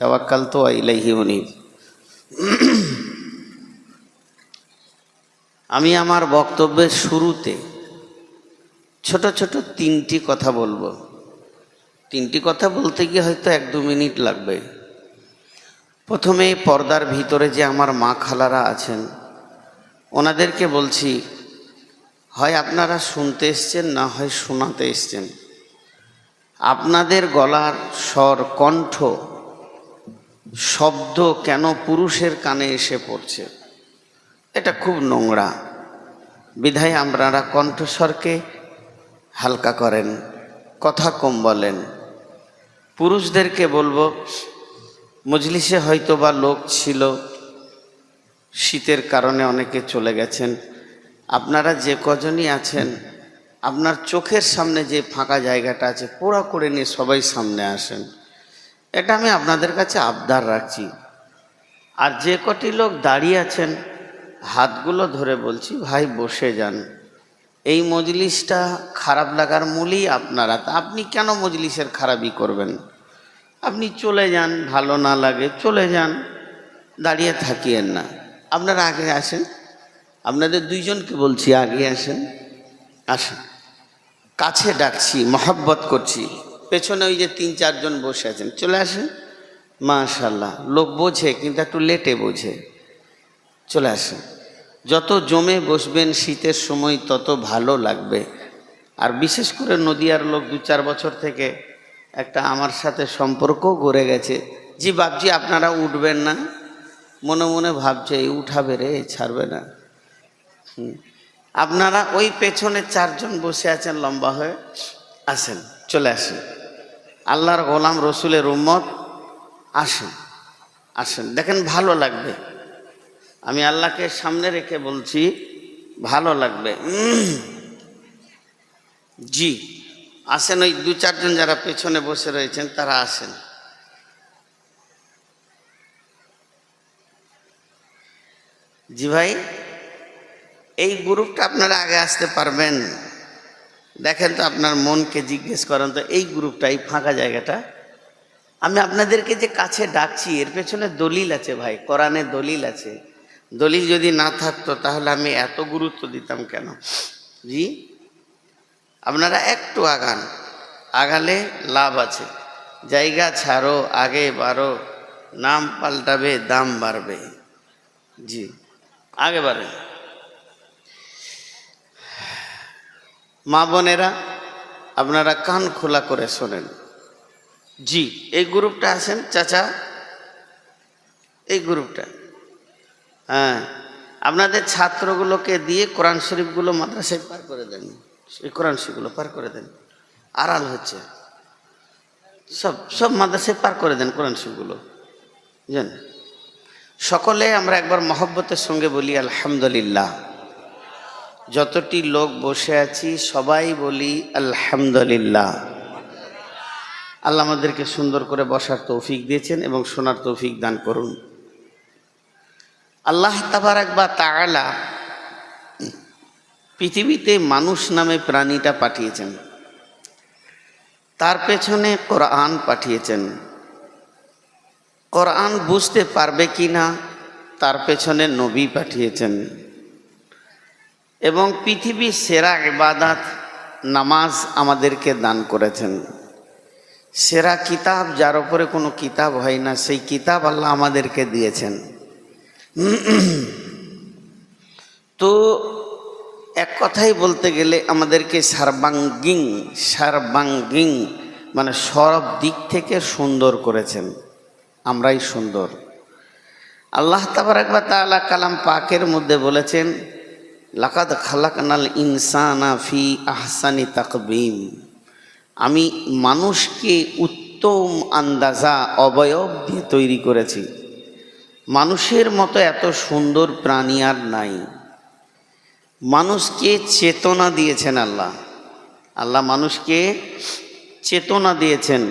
তাওয়াক্কালতু ইলাইহি উনীব। আমি আমার বক্তব্যের শুরুতে ছোট ছোট তিনটি কথা বলবো। তিনটি কথা বলতে গিয়ে হয়তো 1-2 মিনিট লাগবে। প্রথমে পর্দার ভিতরে যে আমার মা খালারা আছেন ওনাদেরকে বলছি, হয় আপনারা শুনতে এসছেন, না হয় শোনাতে এসছেন। আপনাদের গলার স্বর, কণ্ঠ, শব্দ কেন পুরুষের কানে এসে পড়ছে, এটা খুব নোংরা। বিধায় আপনারা কণ্ঠস্বরকে হালকা করেন, কথা কম বলেন। পুরুষদেরকে বলবো, মজলিসে হয়তো বা লোক ছিল, শীতের কারণে অনেকে চলে গেছেন। আপনারা যে কজনই আছেন, আপনার চোখের সামনে যে ফাঁকা জায়গাটা আছে পোড়া করে নিয়ে সবাই সামনে আসেন। এটা আমি আপনাদের কাছে আবদার রাখছি। আর যে কটি লোক দাঁড়িয়ে আছেন হাতগুলো ধরে বলছি, ভাই বসে যান। এই মজলিসটা খারাপ লাগার মূলই আপনারা। তা আপনি কেন মজলিসের খারাপই করবেন? আপনি চলে যান, ভালো না লাগে চলে যান, দাঁড়িয়ে থাকিয়েন না। আপনারা আগে আসেন, আপনাদের দুইজনকে বলছি আগে আসেন, আসেন। কাছে ডাকছি, মহব্বত করছি। পেছনে ওই যে 3-4 জন বসে আছেন, চলে আসেন। মাশাআল্লাহ, লোক বোঝে কিন্তু একটু লেটে বোঝে। চলে আসেন। যত জমে বসবেন শীতের সময় তত ভালো লাগবে। আর বিশেষ করে নদিয়ার লোক 2-4 বছর থেকে একটা আমার সাথে সম্পর্ক গড়ে গেছে। জি বাপজি, আপনারা উঠবেন না? মনে মনে ভাবছে এই উঠাবে রে, ছাড়বে না। আপনারা ওই পেছনে 4 জন বসে আছেন লম্বা হয়ে, আসেন, চলে আসেন। আল্লাহর গোলাম, রসুলের উম্মত, আসেন আসেন। দেখেন ভালো লাগবে। আমি আল্লাহকে সামনে রেখে বলছি, ভালো লাগবে। জি আসেন। ওই 2-4 জন যারা পেছনে বসে রয়েছেন তারা আসেন। জি ভাই, এই গ্রুপটা আপনারা আগে আসতে পারবেন? দেখেন তো, আপনার মনকে জিজ্ঞেস করেন তো, এই গ্রুপটা, এই ফাঁকা জায়গাটা। আমি আপনাদেরকে যে কাছে ডাকছি এর পেছনে দলিল আছে ভাই, কোরআনে দলিল আছে। দলিল যদি না থাকতো তাহলে আমি এত গুরুত্ব দিতাম কেন? জি আপনারা একটু আগান, আগালে লাভ আছে। জায়গা ছাড়ো, আগে বাড়ো, নাম পাল্টাবে দাম বাড়বে। জি আগে বাড়েন। মা বোনেরা আপনারা কান খোলা করে শোনেন। জি এই গ্রুপটা আছেন চাচা, এই গ্রুপটা, হ্যাঁ, আপনাদের ছাত্রগুলোকে দিয়ে কোরআন শরীফগুলো মাদ্রাসায় পার করে দেন। এই কোরআন শরীফগুলো পার করে দেন, আড়াল হচ্ছে, সব সব মাদ্রাসায় পার করে দেন কোরআন শরীফগুলো। জান সকলে আমরা একবার মহব্বতের সঙ্গে বলি আলহামদুলিল্লাহ। যতটি লোক বসে আছি সবাই বলি আলহামদুলিল্লাহ। আল্লাহ আমাদেরকে সুন্দর করে বসার তৌফিক দিয়েছেন এবং শোনার তৌফিক দান করুন। আল্লাহ তাবারাক ওয়া তাআলা পৃথিবীতে মানুষ নামে প্রাণীটা পাঠিয়েছেন, তার পেছনে কোরআন পাঠিয়েছেন। কোরআন বুঝতে পারবে কি না তার পেছনে নবী পাঠিয়েছেন। এবং পৃথিবীর সেরা ইবাদত নামাজ আমাদেরকে দান করেছেন। সেরা কিতাব, যার উপরে কোনো কিতাব হয় না, সেই কিতাব আল্লাহ আমাদেরকে দিয়েছেন। তো এক কথাই বলতে গেলে আমাদেরকে সার্বাঙ্গীন মানে সব দিক থেকে সুন্দর করেছেন। আমরাই সুন্দর। আল্লাহ তাবারাক ওয়া তাআলা কালাম পাকের মধ্যে বলেছেন, লাকাদ খালাকনাল ইনসানা ফি আহসানি তাকবীম। আমি মানুষকে উত্তম আন্দাজা, অবয়ব দিয়ে তৈরি করেছি। মানুষের মতো এত সুন্দর প্রাণী আর নাই। মানুষকে চেতনা দিয়েছেন আল্লাহ। আল্লাহ মানুষকে চেতনা দিয়েছেন।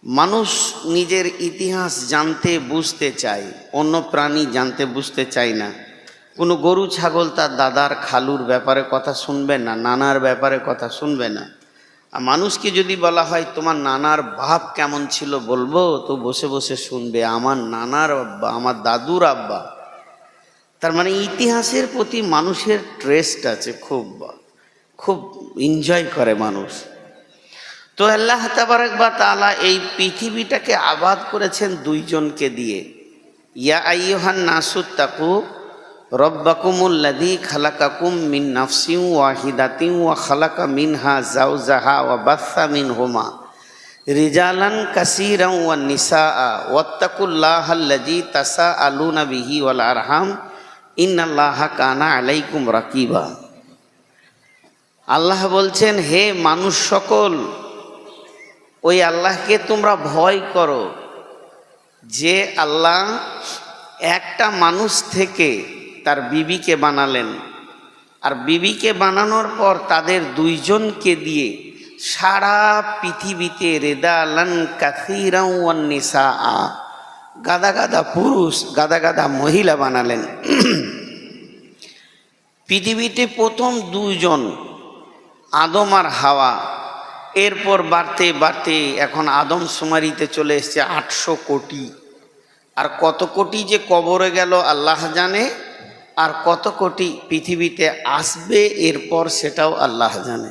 মানুষ নিজের ইতিহাস জানতে বুঝতে চায়, অন্য প্রাণী জানতে বুঝতে চায় না। কোনো গরু ছাগল তার দাদার খালুর ব্যাপারে কথা শুনবে না, নানার ব্যাপারে কথা শুনবে না। আর মানুষকে যদি বলা হয় তোমার নানার বাপ কেমন ছিল বলবো, তো বসে বসে শুনবে আমার নানার আব্বা, আমার দাদুর আব্বা। তার মানে ইতিহাসের প্রতি মানুষের ট্রেস্ট আছে, খুব খুব এনজয় করে মানুষ। তো আল্লাহ তাবারক ওয়া তাআলা এই পৃথিবীটাকে আবাদ করেছেন দুইজনকে দিয়ে। ইয়া আইয়ুহান নাসুত্তাকু রব্বাকুমুল্লাযী খালাকাকুম মিন নাফসিন ওয়াহিদাতিন ওয়া খালাকা মিনহা যাওজাহা ওয়া বাসসা মিনহুমা রিজালান কাসীরান ওয়া নিসাআ ওয়াত্তাকুল্লাহাল্লাযী তাসাআলুনা বিহি ওয়াল আরহাম ইন্নাল্লাহা কানা আলাইকুম রাকিবা। আল্লাহ বলছেন, হে মানুষ সকল, ওই আল্লাহকে তোমরা ভয় করো যে আল্লাহ একটা মানুষ থেকে তার বিবিকে বানালেন, আর বিবিকে বানানোর পর তাদের দুইজনকে দিয়ে সারা পৃথিবীতে রিজালান কাসীরান ওয়ান নিসাআ, গাদা গাদা পুরুষ, গাদা গাদা মহিলা বানালেন। পৃথিবীতে প্রথম দুইজন আদম আর হাওয়া, এরপর বাড়তে বাড়তে এখন আদমশুমারিতে চলে এসছে 800 কোটি। আর কত কোটি যে কবরে গেল আল্লাহ জানে, আর কত কোটি পৃথিবীতে আসবে এরপর সেটাও আল্লাহ জানে।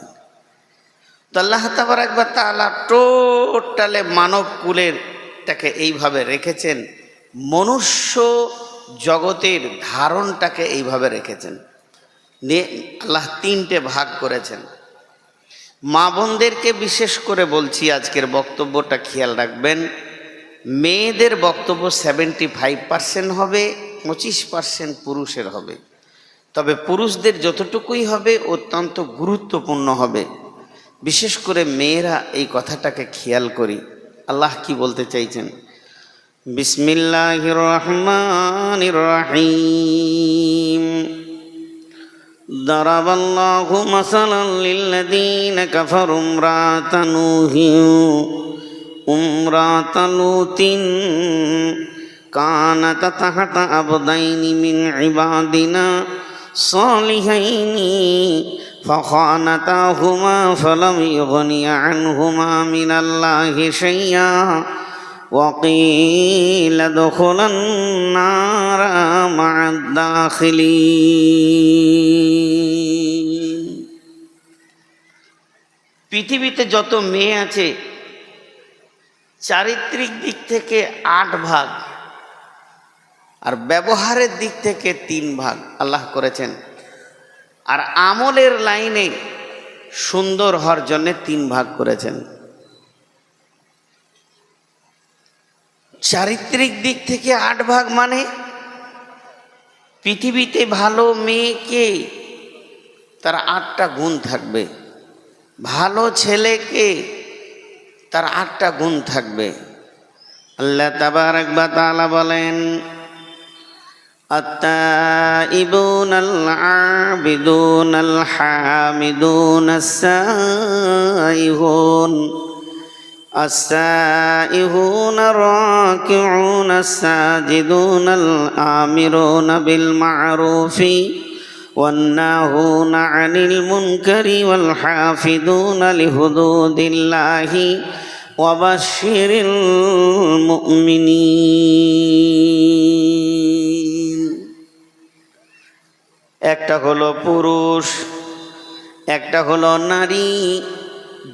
তো আল্লাহ তাবারক ওয়া তাআলা টোটালে মানব কুলেরটাকে এইভাবে রেখেছেন, মনুষ্য জগতের ধারণটাকে এইভাবে রেখেছেন। আল্লাহ 3টে ভাগ করেছেন। মা বোনদেরকে বিশেষ করে বলছি, আজকের বক্তব্যটা খেয়াল রাখবেন। মেয়েদের বক্তব্য 75% হবে, 25% পুরুষের হবে। তবে পুরুষদের যতটুকুই হবে অত্যন্ত গুরুত্বপূর্ণ হবে। বিশেষ করে মেয়েরা এই কথাটাকে খেয়াল করি। আল্লাহ কি বলতে চাইছেন? বিসমিল্লাহির রহমানির রহিম। দারাবাল্লাহু মাসালান লিল্লাযীনা কাফারু ইমরাতা লুতিন কানাত তাহতা আবদাইনি মিন ইবাদিনা সালিহাইনি ফাখানাতাহুমা ফালাম ইগনিয়া আনহুমা মিনাল্লাহি শাইআ ওয়া কিলা দুখুলান নারা মা'আদ দাখিলিন। পৃথিবীতে যত মেয়ে আছে চারিত্রিক দিক থেকে 8 ভাগ, আর ব্যবহারের দিক থেকে 3 ভাগ আল্লাহ করেছেন। আর আমলের লাইনে সুন্দর হওয়ার জন্য 3 ভাগ করেছেন। চারিত্রিক দিক থেকে 8 ভাগ মানে পৃথিবীতে ভালো মেয়েকে তার 8টা গুণ থাকবে, ভালো ছেলেকে তার 8টা গুণ থাকবে। আল্লাহ তাবারক ওয়া তাআলা বলেন, আত-তাইবুনাল আবিদুনাল হামিদুনাস সাইহুন السائحون الراكعون الساجدون الآمرون بالمعروف والناهون عن المنكر والحافظون لحدود الله وبشر المؤمنين। একটা হলো পুরুষ, একটা হলো নারী,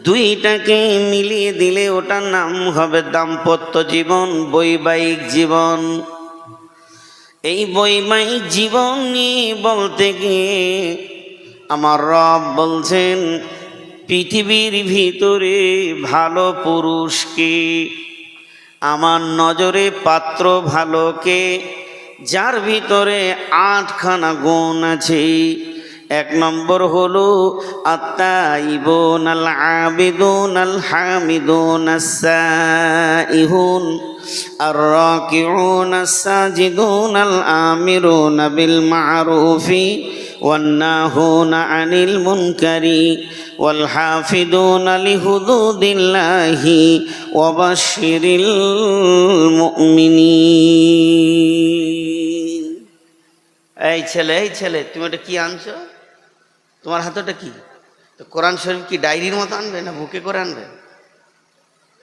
দুইটাকে মিলিয়ে দিলে ওটার নাম হবে দাম্পত্য জীবন, বৈবাহিক জীবন। এই বৈবাহিক জীবন নিয়ে বলতে গিয়ে আমার রব বলছেন, পৃথিবীর ভিতরে ভালো পুরুষকে আমার নজরে পাত্র ভালোকে, যার ভিতরে 8খানা গুণ আছে। 1 নম্বর হলো আত-তাইবুনাল আবিদুনাল হামিদুনাস সাইহুন আর-রাকিউনাস সাজিদুনাল আমিরুনা বিল মা'রুফি ওয়ান নাহুনা আনিল মুনকারি ওয়াল হাফিদুনা লিহুদুদিল্লাহি ওয়া বাশশিরিল মুমিনিন। এই ছেলে তুমি ওটা কি আনছো? তোমার হাতে ওটা কি? তো কোরআন শরীফ কি ডায়েরির মতো আনবে না বুকে করে আনবে?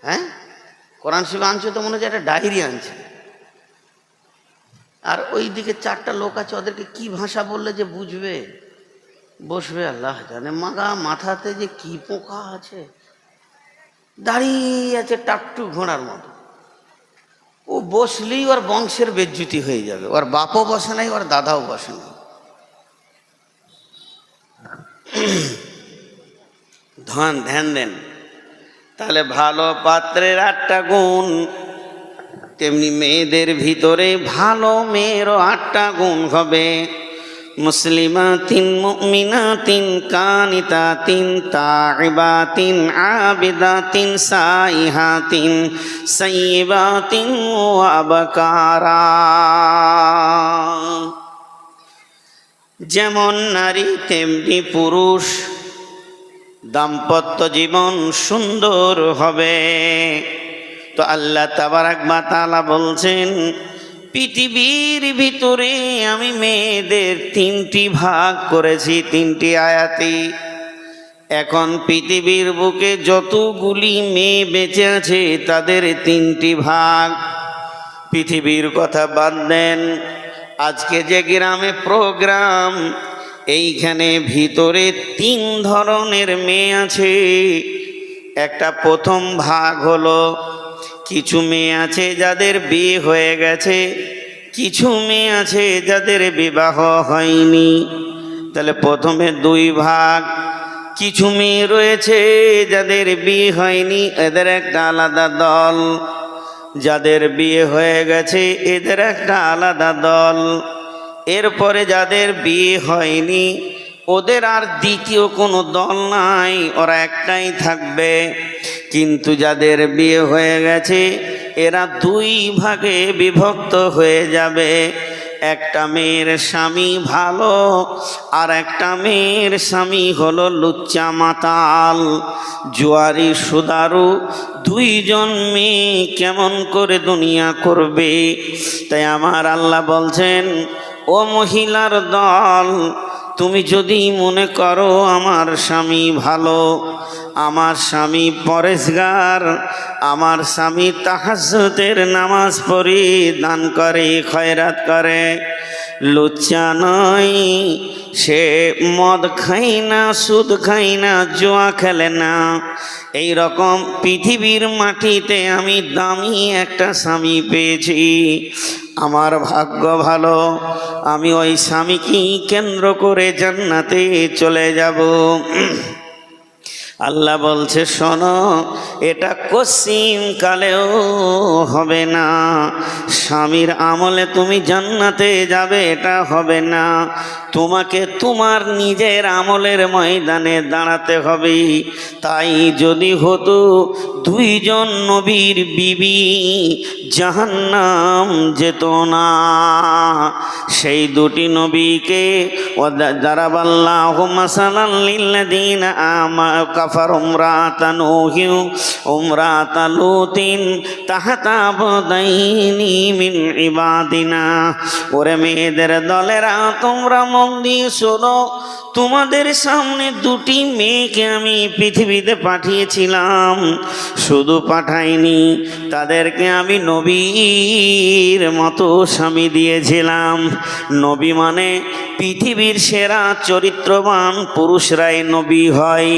হ্যাঁ, কোরআন শরীফ আনছে তো মনে হচ্ছে একটা ডায়েরি আনছে। আর ওই দিকে 4টা লোক আছে, ওদেরকে কি ভাষা বললে যে বুঝবে, বসবে আল্লাহ জানে। মাথাতে যে কি পোকা আছে, দাঁড়িয়ে আছে টাট্টু ঘোড়ার মতো। ও বসলেই ওর বংশের বেজ্জুতি হয়ে যাবে। ওর বাপও বসে নাই, ওর দাদাও বসে নাই। ধ্যান দেন। তাহলে ভালো পাত্রের 8টা গুণ, তেমনি মেয়েদের ভিতরে ভালো মেয়েরও 8টা গুণ হবে। মুসলিমাতিন মুমিনাতিন কানিতাতিন তাইবাতিন আবিদাতিন সাইহাতিন সাইয়্যিবাতিন ওয়া আবকারা। যেমন নারী তেমনি পুরুষ, দাম্পত্য জীবন সুন্দর হবে। তো আল্লাহ তাবারাক ওয়া তাআলা বলছেন, পৃথিবীর ভিতরে আমি মেয়েদের 3টি ভাগ করেছি, 3টি আয়াতে। এখন পৃথিবীর বুকে যতগুলি মেয়ে বেঁচে আছে তাদের 3টি ভাগ। পৃথিবীর কথা বাদ দেন, আজকে যে গ্রামে প্রোগ্রাম, এইখানে ভিতরে 3 ধরনের মেয়ে আছে। একটা প্রথম ভাগ হলো, কিছু মেয়ে আছে যাদের বিয়ে হয়ে গেছে, কিছু মেয়ে আছে যাদের বিবাহ হয়নি। তাহলে প্রথমে 2 ভাগ। কিছু মেয়ে রয়েছে যাদের বিয়ে হয়নি, এদের একটা আলাদা দল। যাদের বিয়ে হয়ে গেছে এদের একটা আলাদা দল। এরপরে যাদের বিয়ে হয়নি ওদের আর দ্বিতীয় কোনো দল নাই, ওরা একটাই থাকবে। কিন্তু যাদের বিয়ে হয়ে গেছে এরা 2 ভাগে বিভক্ত হয়ে যাবে। একটা মেয়ের স্বামী ভালো, আর একটা মেয়ের স্বামী হলো লুচ্চা মাতাল, জুয়ারি সুদারু। 2 জন মেয়ে কেমন করে দুনিয়া করবে? তাই আমার আল্লাহ বলছেন, ও মহিলার দল, তুমি যদি মনে করো আমার স্বামী ভালো, আমার স্বামী পরেশগার, আমার স্বামী তাহাজ্জুদের নামাজ পড়ে দান করে খয়রাত করে, লুচ্চা নয়, সে মদ খাই না, সুদ খাই না, জুয়া খেলে না, এই রকম পৃথিবীর মাটিতে আমি দামি একটা স্বামী পেয়েছি, আমার ভাগ্য ভালো, আমি ওই স্বামীকেই কেন্দ্র করে জান্নাতে চলে যাব। আল্লাহ বলছে, শোনো, এটা কসিম কালেও হবে না। স্বামীর আমলে তুমি জান্নাতে যাবে এটা হবে না, তোমাকে তোমার নিজের আমলের ময়দানে দাঁড়াতে হবে। তাই যদি হতো 2 জন নবীর বিবি জাহান্নাম যেত না। সেই 2টি নবীকে দারাবাল্লাহু মাসালান লিল্লাযীনা আমানু কাফারু ইমরাতান নূহি ইমরাতা লুতিন তাহতা আবদাইনি মিন ইবাদিনা। ওরে মেয়েদের দলেরা, তোমরা মন দিয়ে শোনো, তোমাদের সামনে 2টি মেয়েকে আমি পৃথিবীতে পাঠিয়েছিলাম। শুধু পাঠাইনি, তাদেরকে আমি নবীর মতো স্বামী দিয়েছিলাম। নবী মানে পৃথিবীর সেরা চরিত্রবান পুরুষরাই নবী হয়।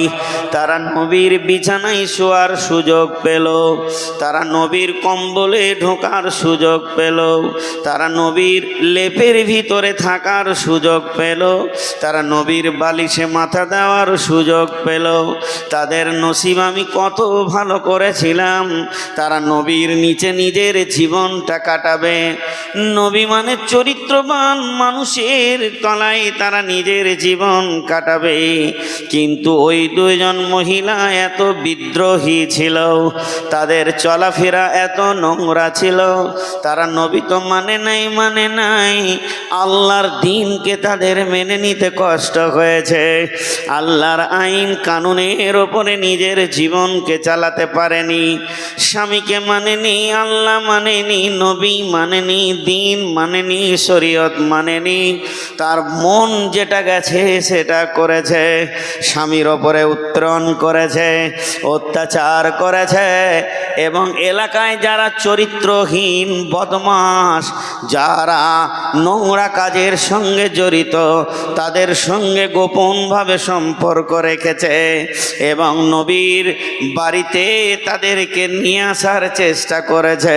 তারা নবীর বিছানায় শোয়ার সুযোগ পেল, তারা নবীর কম্বলে ঢোকার সুযোগ পেল, তারা নবীর লেপের ভিতরে থাকার সুযোগ পেল, তারা নবীর বালিশে মাথা দেওয়ার সুযোগ পেল। তাদের নসিব আমি কত ভালো করেছিলাম, তারা নবীর নিচে নিজের জীবনটা কাটাবে। নবী মানে চরিত্রবান মানুষের তলায় তারা নিজের জীবন কাটাবে। কিন্তু ওই 2 জন মহিলা এত বিদ্রোহী ছিল, তাদের চলাফেরা এত নোংরা ছিল, তারা নবী তো মানে নাই, আল্লাহর দিনকে তাদের মেনে নিতে কষ্ট হয়েছে, আল্লাহর আইন কানুনের ওপরে নিজের জীবনকে চালাতে পারেনি, স্বামীকে মানেনি, আল্লাহ মানেনি, নবী মানেনি, দিন মানেনি, শরীয়ত মানেনি, তার মন যেটা গেছে সেটা করেছে, স্বামীর ওপরে উত্তরণ করেছে, অত্যাচার করেছে, এবং এলাকায় যারা চরিত্রহীন বদমাশ, যারা নোংরা কাজের সঙ্গে জড়িত, তাদের সঙ্গে গোপনভাবে সম্পর্ক রেখেছে এবং নবীর বাড়িতে তাদেরকে নিয়ে আসার চেষ্টা করেছে,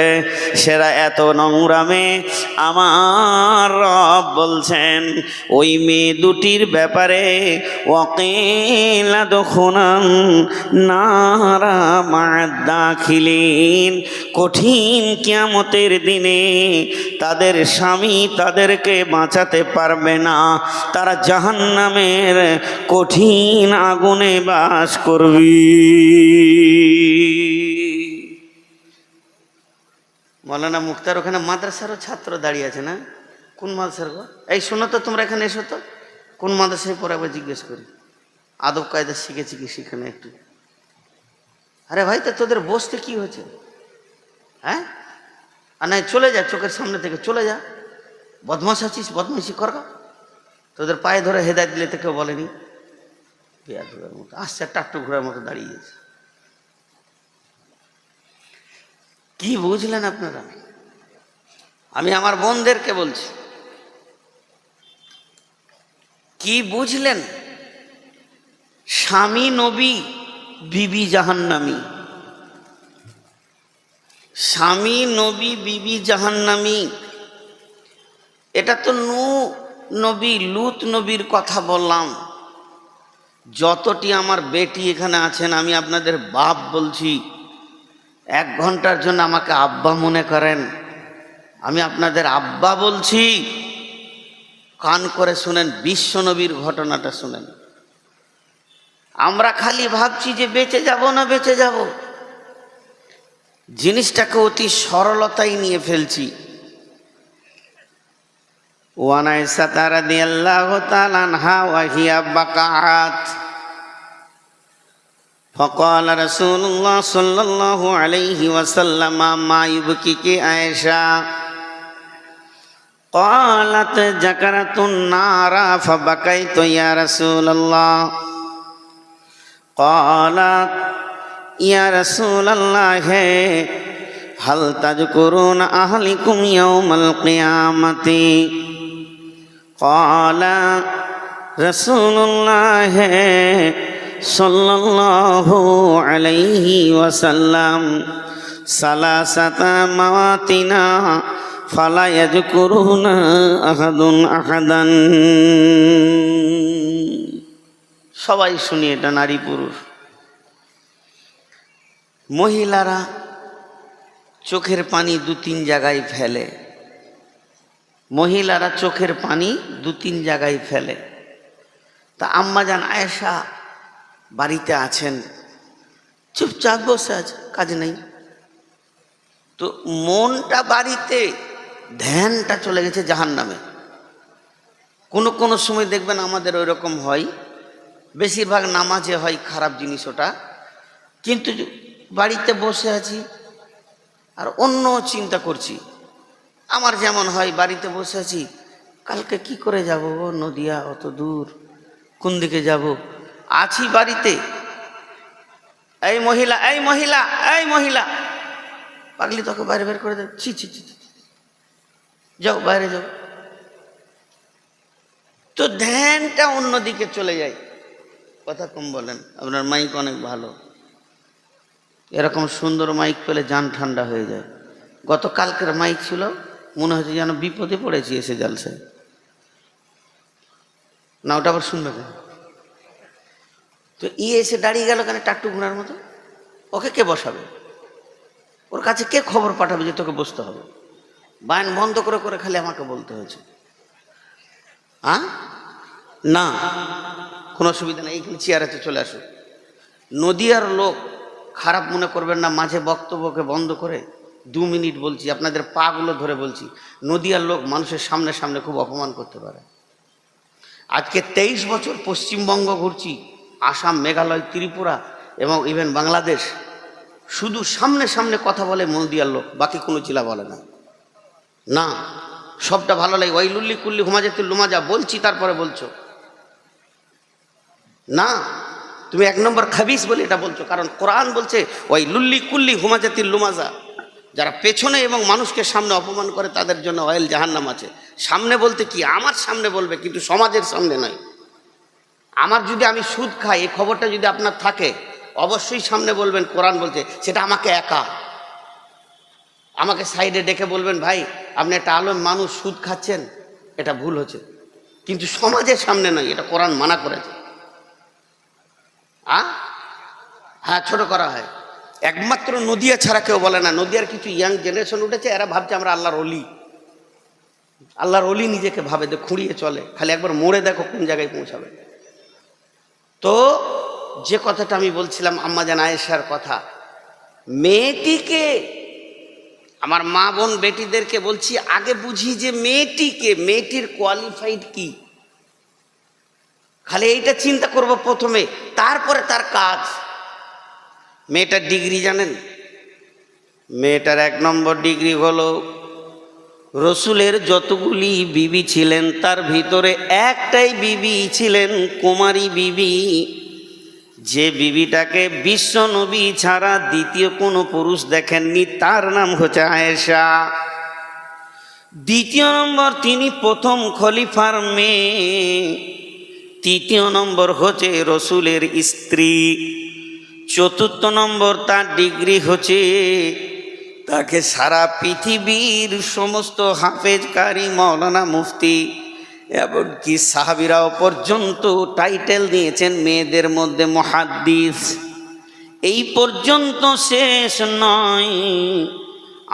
সেরা এত নোংরামে আমার রব বলছেন ওই মেয়ে দুটির ব্যাপারে ওয়াকিলা দুখুনান নারা মা'আদ-দাখিলিন, কঠিন কিয়ামতের দিনে তাদের স্বামী তাদেরকে বাঁচাতে পারবে না, তারা জাহান্নামের কঠিন আগুনে বাস করবে। মৌলানা মুখতার ওখানে মাদ্রাসারও ছাত্র দাঁড়িয়ে আছে না? কোন মাদ্রাসার গো? এই শোনো তো, তোমরা এখানে এসো তো, কোন মাদ্রাসায় পড়ে একবার জিজ্ঞেস করি, আদব কায়দা শিখেছি কি শিখে না একটু। আরে ভাই, তা তোদের বসতে কি হয়েছে? হ্যাঁ, আর নাই চলে যা, চোখের সামনে থেকে চলে যা, বদমাশ আছিস, বদমাশি কর। তোদের পায়ে ধরে হেদায়েত দিলে তো কেউ বলেনি, বেয়াদবের মতো আসছে, টাট্টু ঘোড়ার মতো দাঁড়িয়ে গেছে। কি বুঝলেন আপনারা? আমি আমার বোনদেরকে বলছি, কি বুঝলেন? স্বামী নবী, বিবি জাহান্নামী। স্বামী নবী, বিবি জাহান্নামী। এটা তো নূহ নবী, লূত নবীর কথা বললাম। যতটি আমার বেটি এখানে আছেন, আমি আপনাদের বাপ বলছি, 1 ঘন্টার জন্য আমাকে আব্বা মনে করেন, আমি আপনাদের আব্বা বলছি। কান করে শুনেন, বিশ্ব নবীর ঘটনাটা শুনেন। আমরা খালি ভাবছি যে বেঁচে যাব না বেঁচে যাব, জিনিসটাকে অতি সরলতাই নিয়ে ফেলছি। ওয়ান আয়েশা রাদিয়াল্লাহু তাআলা আনহা ওয়া হিয়া বাকাত فقال رسول الله صلى الله عليه وسلم ما يبكيك عائشة قالت ذكرت النار فبكيت يا رسول الله قالت يا رسول الله هل تذكرون أهلكم يوم القيامة قال رسول الله صلى الله عليه وسلم ثلاثة مواتنا فلا يذكرون أحد أحدا। সবাই শুনি, এটা নারী পুরুষ। মহিলারা চোখের পানি 2-3 জায়গায় ফেলে, মহিলারা চোখের পানি 2-3 জায়গায় ফেলে। তা আম্মাজান আয়েশা বাড়িতে আছেন, চুপচাপ বসে আছে, কাজ নেই। তো মনটা বাড়িতে, ধ্যানটা চলে গেছে জাহান্নামে। কোনো সময় দেখবেন আমাদের ওই রকম হয়, বেশিরভাগ নামাজে হয় খারাপ জিনিস ওটা, কিন্তু বাড়িতে বসে আছি আর অন্য চিন্তা করছি। আমার যেমন হয়, বাড়িতে বসে আছি, কালকে কি করে যাব, নদিয়া অত দূর, কোন দিকে যাব, আছি বাড়িতে। এই মহিলা, এই মহিলা, এই মহিলা, পাগলি তোকে বাইরে বের করে দেয়, ছি ছি ছি, যাও বাইরে যাও। তো ধ্যানটা অন্যদিকে চলে যায়। কথা কম বলেন, আপনার মাইক অনেক ভালো, এরকম সুন্দর মাইক পেলে জান ঠান্ডা হয়ে যায়। গতকালকের মাইক ছিল, মনে হচ্ছে যেন বিপদে পড়েছি এসে জালসায়। না, ওটা আবার শুনবে কেন? তো এসে দাঁড়িয়ে গেল কেন টাকটু ঘোড়ার মতো? ওকে কে বসাবে? ওর কাছে কে খবর পাঠাবে যে তোকে বসতে হবে? বায়ান বন্ধ করে করে খালি আমাকে বলতে হয়েছে। হ্যাঁ, না কোনো অসুবিধা নেই, এইখানে চেয়ারেতে চলে আসো। নদিয়ার লোক খারাপ মনে করবেন না, মাঝে বক্তব্যকে বন্ধ করে 2 মিনিট বলছি, আপনাদের পাগুলো ধরে বলছি। নদিয়ার লোক মানুষের সামনে সামনে খুব অপমান করতে পারে। আজকে 23 বছর পশ্চিমবঙ্গ ঘুরছি, আসাম, মেঘালয়, ত্রিপুরা এবং ইভেন বাংলাদেশ, শুধু সামনে সামনে কথা বলে নদিয়ার লোক, বাকি কোনো জেলা বলে না। না, সবটা ভালো লাগে। ওই লুল্লি কুল্লি হুমাজাতুল লুমাজা বলছি, তারপরে বলছো না, তুমি 1 নম্বর খাবিস বলে এটা বলছো, কারণ কোরআন বলছে ওই লুল্লি কুল্লি হুমাজাতুল লুমাজা, যারা পেছনে এবং মানুষকে সামনে অপমান করে তাদের জন্য অয়েল জাহান্নাম আছে। সামনে বলতে কি, আমার সামনে বলবে, কিন্তু সমাজের সামনে নয়। আমার যদি আমি সুদ খাই, এই খবরটা যদি আপনার থাকে, অবশ্যই সামনে বলবেন কোরআন বলছে, সেটা আমাকে একা, আমাকে সাইডে ডেকে বলবেন, ভাই আপনি একটা আলেম মানুষ, সুদ খাচ্ছেন, এটা ভুল হচ্ছে, কিন্তু সমাজের সামনে নয়, এটা কোরআন মানা করেছে। হ্যাঁ, ছোট করা হয়। একমাত্র নদিয়া ছাড়া কেউ বলে না। নদিয়ার কিছু ইয়াং জেনারেশন উঠেছে, এরা ভাবছে আমরা আল্লাহর অলি। আল্লাহর অলি নিজেকে ভাবে, খুঁড়িয়ে চলে, খালি একবার মোড়ে দেখো কোন জায়গায় পৌঁছাবে। তো যে কথাটা আমি বলছিলাম, আম্মাজান আয়েশার কথা, মেয়েটিকে, আমার মা বোন বেটিদেরকে বলছি, আগে বুঝি যে মেয়েটিকে, মেয়েটির কোয়ালিফাইড কি, খালি এইটা চিন্তা করব প্রথমে, তারপরে তার কাজ। মেয়েটার ডিগ্রি জানেন? মেয়েটার 1 নম্বর ডিগ্রি হলো, রসুলের যতগুলি বিবি ছিলেন তার ভিতরে একটাই বিবি ছিলেন কুমারী বিবি, যে বিবিটাকে বিশ্ব নবী ছাড়া দ্বিতীয় কোনো পুরুষ দেখেননি, তার নাম হচ্ছে আয়েশা। 2 নম্বর, তিনি প্রথম খলিফার মেয়ে। 3 নম্বর হচ্ছে রসুলের স্ত্রী। 4 নম্বর, তার ডিগ্রি হচ্ছে, তাকে সারা পৃথিবীর সমস্ত হাফেজ, কারি, মাওলানা, মুফতি, এমনকি সাহাবীরাও পর্যন্ত টাইটেল দিয়েছেন মেয়েদের মধ্যে মুহাদ্দিস। এই পর্যন্ত শেষ নয়,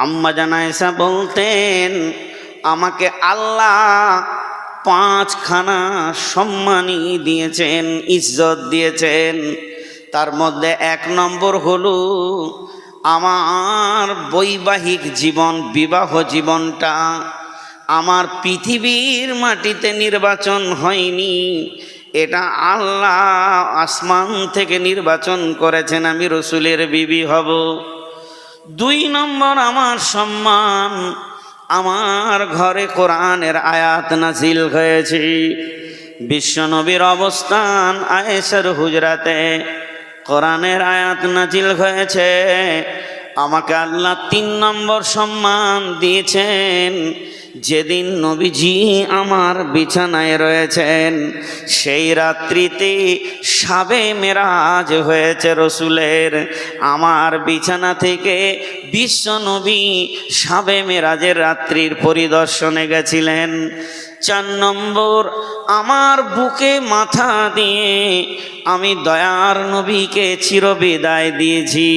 আম্মা জান আয়েশা বলতেন, আমাকে আল্লাহ 5খানা সম্মানী দিয়েছেন, ইজ্জত দিয়েছেন। তার মধ্যে 1 নম্বর হলো আমার বৈবাহিক জীবন, বিবাহ জীবনটা আমার পৃথিবীর মাটিতে নির্বাচন হয়নি, এটা আল্লাহ আসমান থেকে নির্বাচন করেছেন, আমি রসুলের বিবি হব। 2 নম্বর, আমার সম্মান, আমার ঘরে কোরআনের আয়াত নাজিল হয়েছে। বিশ্বনবীর অবস্থান আয়েশার হুজরাতে, কোরআনের আয়াত নাজিল হয়েছে। আমাকে আল্লাহ 3 নম্বর সম্মান দিয়েছেন, যেদিন নবীজি আমার বিছানায় রয়েছেন, সেই রাত্রিতে শাবে মেরাজ হয়েছে রসুলের। আমার বিছানা থেকে বিশ্ব নবী শাবে মেরাজের রাত্রির পরিদর্শনে গেছিলেন। 4 নম্বর, আমার বুকে মাথা দিয়ে আমি দয়ার নবীকে চিরবিদায় দিয়েছি।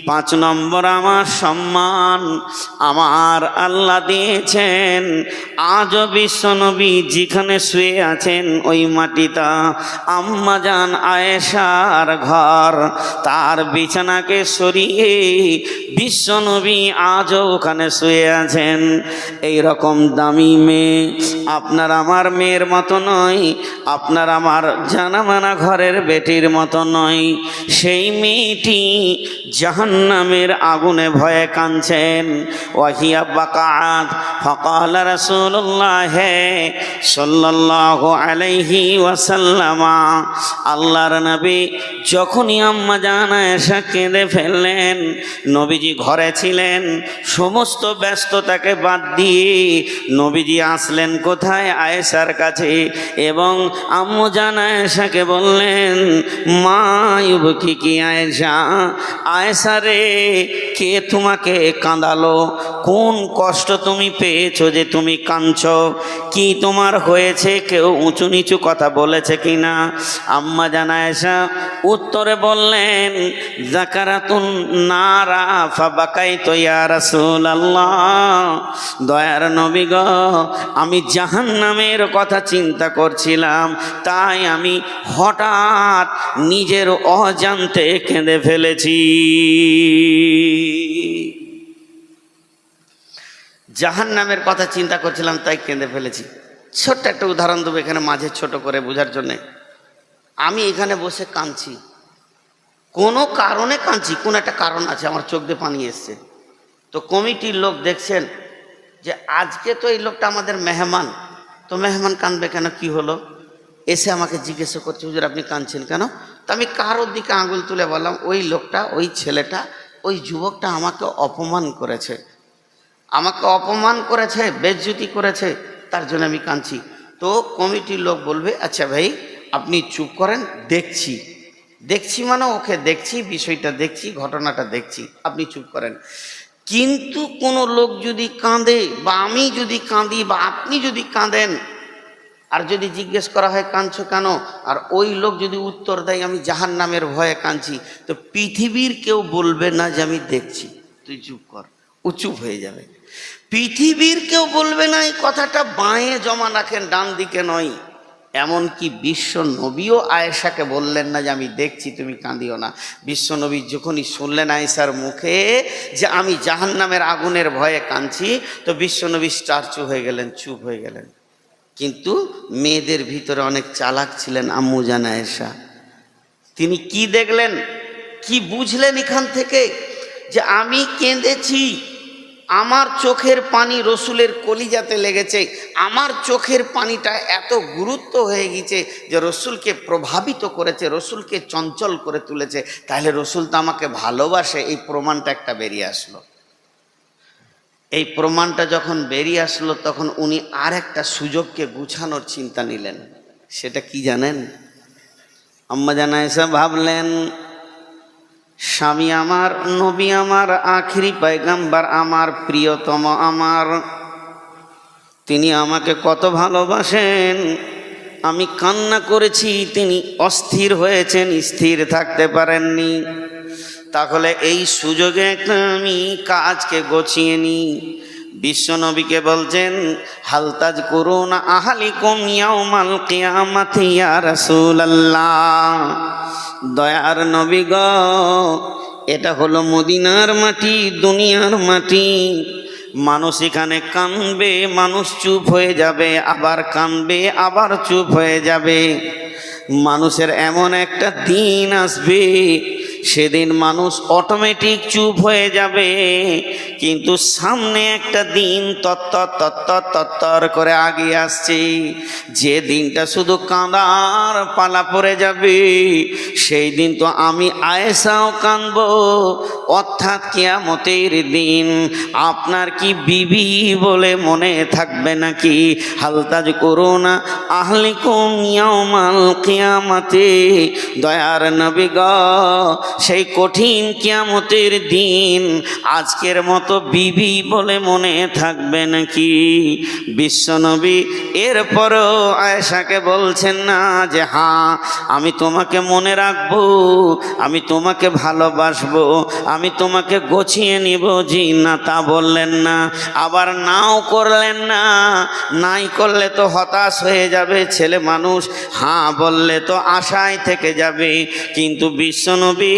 5 নম্বর, আমার সম্মান আমার আল্লাহ দিয়েছেন। আজও বিশ্ব নবী যেখানে শুয়ে আছেন ওই মাটিটা আম্মা জান আয়েশার ঘর। তার বিছানাকে সরিয়ে বিশ্ব নবী আজও ওখানে শুয়ে আছেন। এই রকম দামি মেয়ে আপনার আমার মেয়ের মতো নয়, আপনার আমার জানামানা ঘরের বেটির মতো নয়। সেই মেয়েটি জাহান্নামের আগুনে ভয়ে কাঁদছেন। ওয়াহিয়া বাকাত ফাকালা রাসূলুল্লাহ সাল্লাল্লাহু আলাইহি ওয়াসাল্লাম, আল্লাহর নবী যখনই আম্মা জান আয়েশা কেঁদে ফেললেন, নবীজি ঘরে ছিলেন, সমস্ত ব্যস্ততাকে বাদ দিয়ে নবীজি আসলেন কোথায়? আয়েশার কাছে, এবং আম্মু জান আয়েশাকে বললেন, মা ইউবকি আয়েশা, আয়েশা রে, কে তোমাকে কাঁদালো? কোন কষ্ট তুমি পেয়েছো যে তুমি কাঁদছো? কি তোমার হয়েছে? কেউ উঁচু নিচু কথা বলেছে কিনা? আম্মা জান আয়েশা উত্তরে বললেন, যাকারাতুন নারা ফাবাকাইতু ইয়া রাসূলুল্লাহ, দয়ার নবী গো, আমি জাহান্নামের কথা চিন্তা চিন্তা করছিলাম, তাই আমি হঠাৎ নিজের অজান্তে কেঁদে ফেলেছি। জাহান্নামের কথা চিন্তা করছিলাম তাই কেঁদে ফেলেছি। ছোট্ট একটা উদাহরণ দেবো এখানে মাঝে ছোট করে বোঝার জন্যে। আমি এখানে বসে কাঁদছি, কোনো কারণে কাঁদছি, কোনো একটা কারণ আছে, আমার চোখ দিয়ে পানি এসছে। তো কমিটির লোক দেখছেন যে আজকে তো এই লোকটা আমাদের মেহমান, তো মেহমান কাঁদবে কেন, কি হলো? এসে আমাকে জিজ্ঞাসা করছে, হুজুর আপনি কাঁদছেন কেন? তো আমি কারোর দিকে আঙুল তুলে বললাম, ওই লোকটা, ওই ছেলেটা, ওই যুবকটা আমাকে অপমান করেছে, আমাকে অপমান করেছে, বেজ্জতি করেছে, তার জন্য আমি কাঁদছি। তো কমিটির লোক বলবে, আচ্ছা ভাই আপনি চুপ করেন, দেখছি। দেখছি মানে ওকে দেখছি, বিষয়টা দেখছি, ঘটনাটা দেখছি, আপনি চুপ করেন। কিন্তু কোনো লোক যদি কাঁদে, বা আমি যদি কাঁদি, বা আপনি যদি কাঁদেন, আর যদি জিজ্ঞেস করা হয় কাঁদছো কেন, আর ওই লোক যদি উত্তর দেয় আমি জাহান্নামের ভয়ে কাঁদছি, তো পৃথিবীর কেউ বলবে না যে আমি দেখছি, তুই চুপ কর, ও চুপ হয়ে যাবে। পৃথিবীর কেউ বলবে না এই কথাটা বাঁয়ে জমা রাখেন, ডান দিকে নয়। এমনকি বিশ্ব নবীও আয়েশাকে বললেন না যে আমি দেখছি তুমি কাঁদিও না। বিশ্ব নবী যখনই শুনলেন আয়েশার মুখে যে আমি জাহান্নামের আগুনের ভয়ে কাঁদছি, তো বিশ্ব নবী স্টার্চু হয়ে গেলেন, চুপ হয়ে গেলেন। কিন্তু মেয়েদের ভিতরে অনেক চালাক ছিলেন আম্মু জান আয়েশা। তিনি কি দেখলেন, কি বুঝলেন এখান থেকে, যে আমি কেঁদেছি, আমার চোখের পানি রসুলের কলিজাতে লেগেছে, আমার চোখের পানিটা এত গুরুত্ব হয়ে গেছে যে রসুলকে প্রভাবিত করেছে, রসুলকে চঞ্চল করে তুলেছে, তাহলে রসুল তো আমাকে ভালোবাসে, এই প্রমাণটা একটা বেরিয়ে আসলো। এই প্রমাণটা যখন বেরিয়ে আসলো, তখন উনি আর একটা সুযোগকে গুছানোর চিন্তা নিলেন। সেটা কি জানেন? আম্মা জান আয়েশা ভাবলেন, স্বামী আমার, নবী আমার, আখিরি পয়গম্বর আমার, প্রিয়তম আমার, তিনি আমাকে কত ভালোবাসেন। আমি কান্না করেছি, তিনি অস্থির হয়েছেন, স্থির থাকতে পারেননি। তাহলে এই সুযোগে আমি কাজকে গছিয়ে নিই। বিশ্বনবীকে বলছেন, হালতাজ করুন আহালিকুম ইয়াউমাল কিয়ামাতি ইয়া রাসূলুল্লাহ। দয়ার নবী গো, এটা হলো মদিনার মাটি, দুনিয়ার মাটি। মানুষ এখানে কাঁদবে, মানুষ চুপ হয়ে যাবে, আবার কাঁদবে, আবার চুপ হয়ে যাবে। মানুষের এমন একটা দিন আসবে, সেদিন মানুষ অটোমেটিক চুপ হয়ে যাবে, কিন্তু সামনে একটা দিন তত্তর করে আগিয়ে আসছে, যে দিনটা শুধু কাঁদার পালা পড়ে যাবে। সেই দিন তো আমি আয়েশাও কাঁদব, অর্থাৎ কিয়ামতের দিন। আপনার কি বিবি বলে মনে থাকবে নাকি? হালতাজ করুনা আহলিকুম ইয়াউমাল কিয়ামাতে। দয়ার নবী গো, সেই কঠিন কিয়ামতের দিন আজকের মতো বিবি বলে মনে থাকবে নাকি? বিশ্বনবী এরপরও আয়েশাকে বলছেন না যে হ্যাঁ আমি তোমাকে মনে রাখবো, আমি তোমাকে ভালোবাসবো, আমি তোমাকে গছিয়ে নিব, জি না তা বললেন না। আবার নাও করলেন না, নাই করলে তো হতাশ হয়ে যাবে ছেলে মানুষ, হ্যাঁ বললে তো আশায় থেকে যাবে। কিন্তু বিশ্বনবী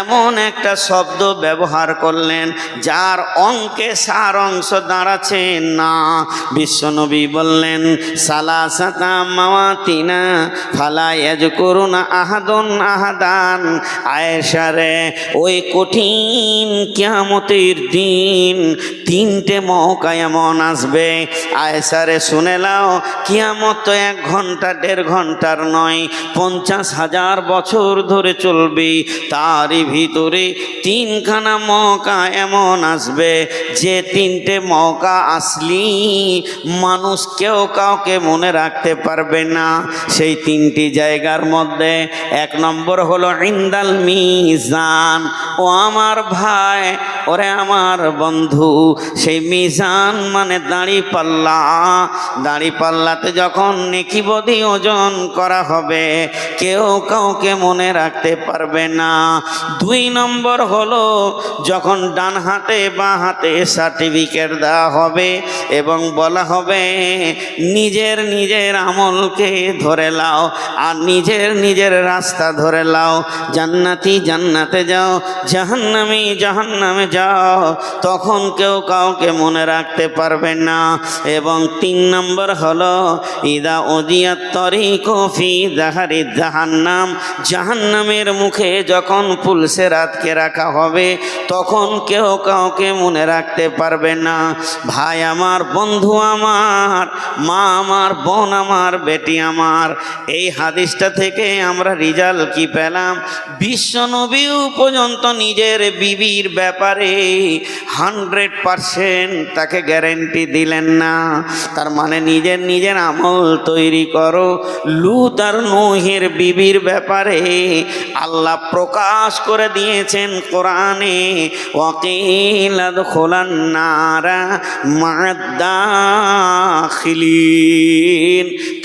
এমন একটা শব্দ ব্যবহার করলেন যার অঙ্কে সার অংশ দাঁড়াচ্ছে না। বিশ্বনবী বললেন, সালাসাতা মাওয়াতিনা ফালা ইয়াজকুরুনা আহাদুন আহাদান। আয়েশা রে, ওই কঠিন কিয়ামতের দিন তিনটে মৌকা এমন আসবে। আয়েশা রে শুনে নাও, কিয়ামত তো 1 ঘন্টা 1.5 ঘন্টার নয়, 50,000 বছর ধরে চলবে। তারই ভিতরে 3খানা মৌকা এমন আসবে, যে 3টে মৌকা আসলি মানুষ কেউ কাউকে মনে রাখতে পারবে না। সেই 3টি জায়গার মধ্যে 1 নম্বর হলো ইনদাল মিজান। ও আমার ভাই, ওরে আমার বন্ধু, সেই মিজান মানে দাড়ি পাল্লা। দাড়ি পাল্লাতে যখন নেকি বদি ওজন করা হবে, কেউ কাউকে মনে রাখতে পারবে না। 2 নম্বর হলো যখন ডান হাতে বাঁ হাতে সার্টিফিকেট দেওয়া হবে এবং বলা হবে নিজের নিজের আমলকে ধরে লাও আর নিজের নিজের রাস্তা ধরে লাও, জান্নাতি জান্নাতে যাও, জাহান্নামী জাহান্নামে যাও। তখন কেউ কাউকে মনে রাখতে পারবে না। এবং 3 নম্বর হলো ইদা উদিয়াত তরিকু ফি যাহারি জাহান্নাম, জাহান্নামের মুখে যখন পুলসে রাতকে রাখা হবে তখন কেউ কাউকে মনে রাখতে পারবে না। ভাই আমার, বন্ধু আমার, মা আমার, বোন আমার, বেটি আমার, এই হাদিসটা থেকে আমরা রিজাল্ট কি পেলাম? বিশ্বনবীও পর্যন্ত নিজের বিবির ব্যাপারে 100% তাকে গ্যারেন্টি দিলেন না। তার মানে নিজের নিজের আমল তৈরি করো। লূত আর নূহের বিবির ব্যাপারে আল্লাহ প্রকাশ করে দিয়েছেন কোরআনে, ওয়াকিল আদখুলান নারা মা'আদ-দাখিলিন,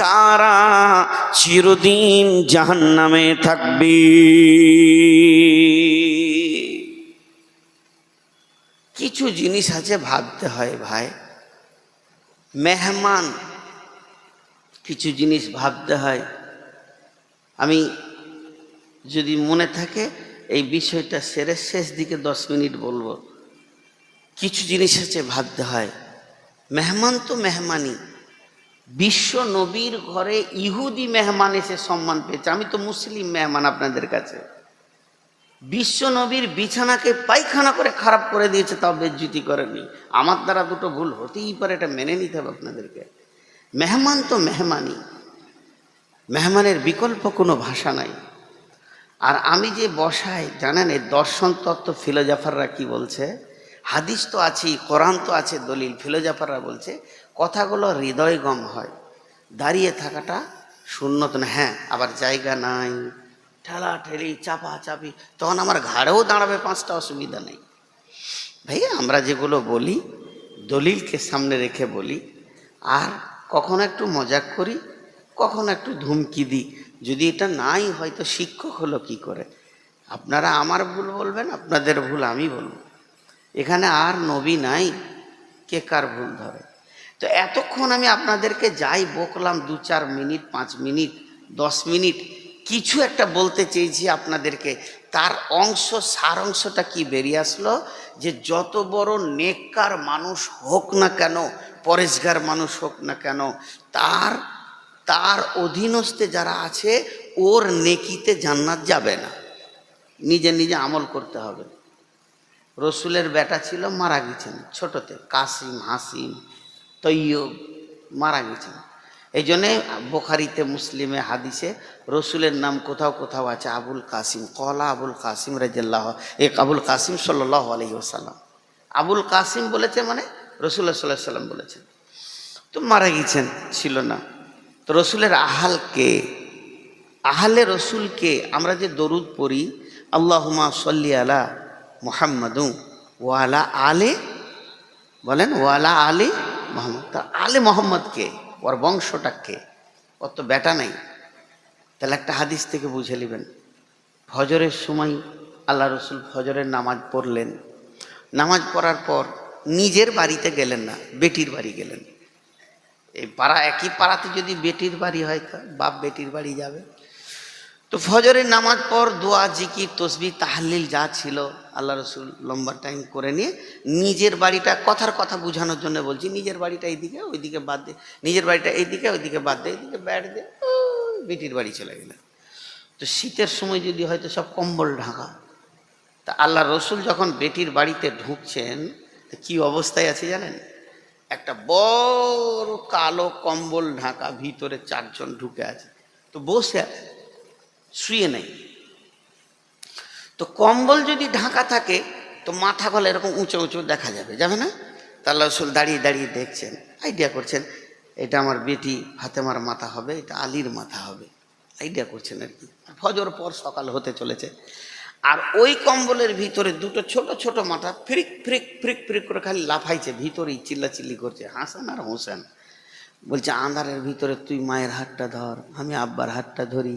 তারা চিরদিন জাহান্নামে থাকবে। কিছু জিনিস আছে ভাবতে হয় ভাই, মেহমান, কিছু জিনিস ভাবতে হয়। আমি যদি মনে থাকে এই বিষয়টা সেরে শেষ দিকে 10 মিনিট বলবো। কিছু জিনিস আছে ভাবতে হয়। মেহমান তো মেহমানই, বিশ্ব নবীর ঘরে ইহুদি মেহমান এসে সম্মান পেয়েছে, আমি তো মুসলিম মেহমান আপনাদের কাছে। বিশ্ব নবীর বিছানাকে পায়খানা করে খারাপ করে দিয়েছে, তাও বেজ্জতি করেনি। আমার দ্বারা দুটো ভুল হতেই পারে, এটা মেনে নিতে হবে আপনাদেরকে। মেহমান তো মেহমানই, মেহমানের বিকল্প কোনো ভাষা নাই। আর আমি যে বসাই জানেন, এই দর্শন তত্ত্ব ফিলোজাফাররা কি বলছে, হাদিস তো আছেই, কোরআন তো আছে দলিল, ফিলোজাফাররা বলছে কথাগুলো হৃদয়গম হয়, দাঁড়িয়ে থাকাটা শূন্যত না। হ্যাঁ, আবার জায়গা নাই, ঠেলা ঠেলি চাপা চাপি, তখন আমার ঘাড়েও দাঁড়াবে 5টা, অসুবিধা নেই। ভাইয়া আমরা যেগুলো বলি দলিলকে সামনে রেখে বলি, আর কখনো একটু মজাক করি, কখনো একটু ধুমকি দিই। যদি এটা নাই হয়তো শিক্ষক হলো কি করে? আপনারা আমার ভুল বলবেন, আপনাদের ভুল আমি বলবো। এখানে আর নবী নাই, কে কার ভুল ধরে? তো এতক্ষণ আমি আপনাদেরকে যাই বকলাম, 2-4 মিনিট, 5 মিনিট, 10 মিনিট, কিছু একটা বলতে চেয়েছি আপনাদেরকে। তার অংশ, সার অংশটা কি বেরিয়ে আসলো? যে যত বড় নেককার মানুষ হোক না কেন, পরেশগার মানুষ হোক না কেন, তার অধীনস্থে যারা আছে ওর নেকিতে জান্নাত যাবে না, নিজে নিজে আমল করতে হবে। রসুলের বেটা ছিল, মারা গেছেন ছোটতে, কাসিম, হাসিম, তৈয়ব, মারা গেছেন। এই জন্যে বুখারীতে, মুসলিমে, হাদিসে রসুলের নাম কোথাও কোথাও আছে আবুল কাসিম, কলা আবুল কাসিম রাদিয়াল্লাহু, এক আবুল কাসিম সাল্লাল্লাহু আলাইহি ওয়াসাল্লাম। আবুল কাসিম বলেছে মানে রাসূলুল্লাহ সাল্লাল্লাহু আলাইহি ওয়াসাল্লাম বলেছেন। তো মারা গেছেন, ছিল না। তো রসুলের আহালকে, আহলে রসুলকে আমরা যে দরুদ পড়ি, আল্লাহুম্মা সাল্লি আলা মুহাম্মাদু ওয়ালা আলে, বলেন ওয়ালা আলে মোহাম্মদ। তার আলে মোহাম্মদকে, ওর বংশটাকে, ওর তো বেটা নাই। তাহলে একটা হাদিস থেকে বুঝে নেবেন। ফজরের সময় আল্লাহ রসুল ফজরের নামাজ পড়লেন। নামাজ পড়ার পর নিজের বাড়িতে গেলেন না, বেটির বাড়ি গেলেন। এই পাড়া, একই পাড়াতে যদি বেটির বাড়ি হয় তো বাপ বেটির বাড়ি যাবে। তো ফজরের নামাজ পর দোয়া, জিকির, তসবিহ, তাহলিল যা ছিল আল্লাহ রসুল লম্বা টাইম করে নিয়ে নিজের বাড়িটা, কথার কথা বোঝানোর জন্য বলছি, নিজের বাড়িটা এইদিকে ওইদিকে বাদ দে, নিজের বাড়িটা এইদিকে ওইদিকে বাদ দে, এইদিকে ব্যাট দে, বেটির বাড়ি চলে গেলেন। তো শীতের সময় যদি হয়তো সব কম্বল ঢাকা, তা আল্লাহ রসুল যখন বেটির বাড়িতে ঢুকছেন তো কী অবস্থায় আছে জানেন? একটা বড় কালো কম্বল ঢাকা, ভিতরে 4 জন ঢুকে আছে। তো বসে আছে, শুয়ে নেই। তো কম্বল যদি ঢাকা থাকে তো মাথা গলা এরকম উঁচু উঁচু দেখা যাবে, যাবে না? তা আল্লাহ রসুল দাঁড়িয়ে দাঁড়িয়ে দেখছেন, আইডিয়া করছেন, এটা আমার বেটি ফাতেমার মাথা হবে, এটা আলীর মাথা হবে, আইডিয়া করছেন আর কি। ফজর পর সকাল হতে চলেছে, আর ওই কম্বলের ভিতরে 2টো ছোট ছোট মাথা ফ্রিক ফ্রিক ফ্রিক ফ্রিক করে খালি লাফাইছে, ভিতরেই চিল্লাচিল্লি করছে, হাসান আর হোসেন। বলছে আন্ধারের ভিতরে তুই মায়ের হাতটা ধর, আমি আব্বার হাতটা ধরি,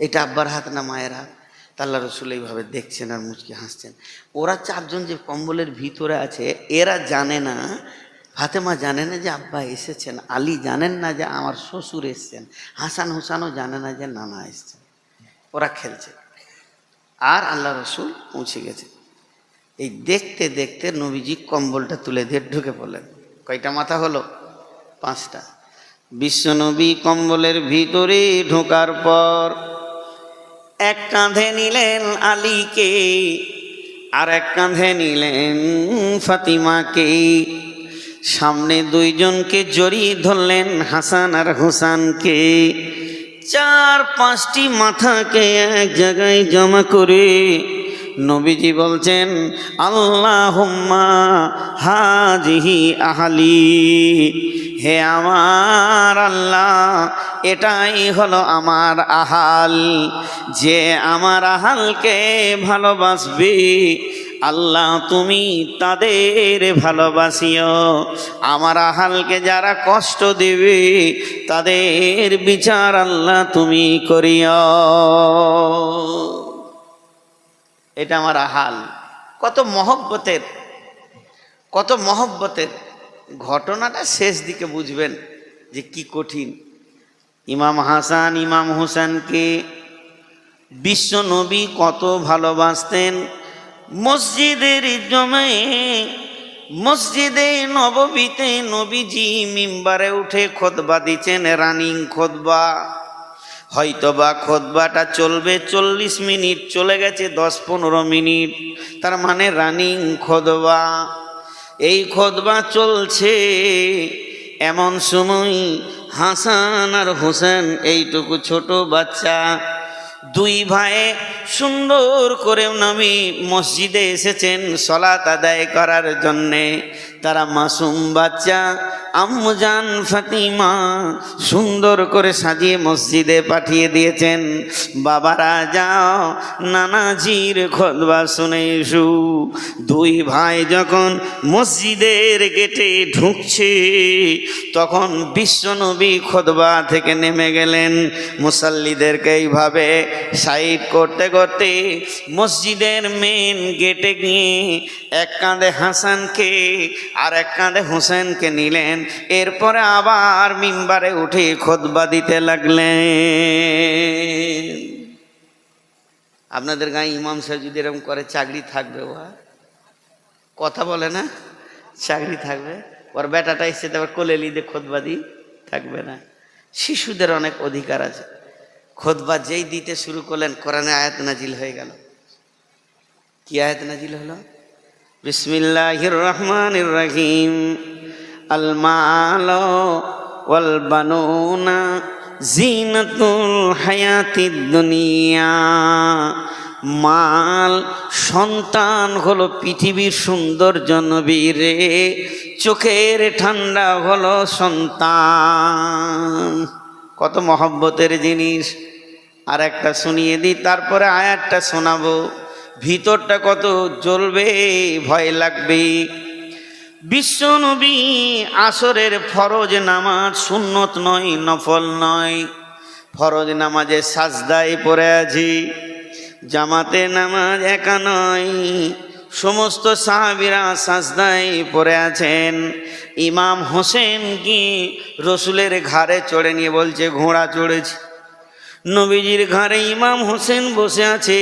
এটা আব্বার হাত না মায়ের হাত। তা আল্লাহ রসুল এইভাবে দেখছেন আর মুচকি হাসছেন। ওরা চারজন যে কম্বলের ভিতরে আছে, এরা জানে না, ফাতেমা জানে না যে আব্বা এসেছেন, আলী জানেন না যে আমার শ্বশুর এসছেন, হাসান হুসানও জানে না যে নানা এসছেন। ওরা খেলছে আর আল্লাহ রসুল পৌঁছে গেছে। এই দেখতে দেখতে নবীজি কম্বলটা তুলে দিয়ে ঢুকে পড়লেন। কয়টা মাথা হলো? 5টা। বিশ্বনবী কম্বলের ভিতরে ঢোকার পর এক কাঁধে নিলেন আলীকে, আর এক কাঁধে নিলেন ফাতিমাকে, সামনে 2জনকে জড়িয়ে ধরলেন হাসান আর হুসানকে। 4-5টি মাথাকে এক জায়গায় জমা করে নবীজি বলছেন, আল্লাহুম্মা হাজিহি আহলি, হে আমার আল্লাহ, এটাই হলো আমার আহাল, যে আমার আহালকে ভালোবাসবে আল্লাহ তুমি তাদের ভালোবাসিও, আমার আহালকে যারা কষ্ট দেবে তাদের বিচার আল্লাহ তুমি করিও। এটা আমার আহাল। কত মহব্বতের, কত মহব্বতের ঘটনাটা শেষ দিকে বুঝবেন যে কি কঠিন। ইমাম হাসান ইমাম হুসেনকে বিশ্ব নবী কত ভালোবাসতেন। মসজিদের জমে, মসজিদে নববীতে নবীজি মিম্বারে উঠে খুতবা দিচ্ছেন, রানিং খুতবা। হয়তোবা খুতবাটা চলবে 40 মিনিট, চলে গেছে 10-15 মিনিট, তার মানে রানিং খুতবা। এই খুতবা চলছে, এমন সময় হাসান আর হোসেন, এইটুকু ছোট বাচ্চা, 2 ভাই সুন্দর করে নবী মসজিদে এসেছেন সালাত আদায় করার জন্যে। তারা মাসুম বাচ্চা, আম্মুজান ফাতিমা সুন্দর করে সাজিয়ে মসজিদে পাঠিয়ে দিয়েছেন, বাবারা যাও নানাজির খুতবা শুনে এসো। 2 ভাই যখন মসজিদের গেটে ঢুকছে, তখন বিশ্বনবী খুতবা থেকে নেমে গেলেন। মুসাল্লিদেরকে এইভাবে সাইড করতে করতে মসজিদের মেন গেটে গিয়ে এক কাঁধে হাসানকে আর এক কাঁধে হোসেনকে নিলেন। এরপরে আবার মিম্বারে উঠে খুতবা দিতে লাগলেন। আপনাদের গায়ে ইমাম সাহেব যদি এরকম করে চাকরি থাকবে? ও কথা বলে না, চাকরি থাকবে। ওর বেটাটা এসে তারপর কোলে লিদে খুতবা দি থাকবে না। শিশুদের অনেক অধিকার আছে। খুতবা যেই দিতে শুরু করলেন, কোরআনে আয়াত নাজিল হয়ে গেল। কি আয়াত নাজিল হলো? বিসমিল্লাহির রহমানির রহিম। আল মাল ওয়াল বানুনা জিনাতুল হায়াতিদ দুনিয়া। মাল, সন্তান হলো পৃথিবীর সৌন্দর্য নবীরে, চোখের ঠান্ডা হলো সন্তান। কত মহব্বতের জিনিস। আর একটা শুনিয়ে দিই, তারপরে আয়াতটা শোনাবো। ভিতরটা কত জ্বলবে, ভয় লাগবে। বিশ্বনবী আসরের ফরজ নামাজ, সুন্নত নয়, নফল নয়, ফরজ নামাজে সাজদায় পড়ে আছি। জামাতে নামাজ একা নয়, সমস্ত সাহাবীরা সাজদায় পড়ে আছেন। ইমাম হোসেন কি রসুলের ঘাড়ে চড়ে নিয়ে বলছে, ঘোড়া চড়েছি। নবীজির ঘাড়ে ইমাম হোসেন বসে আছে।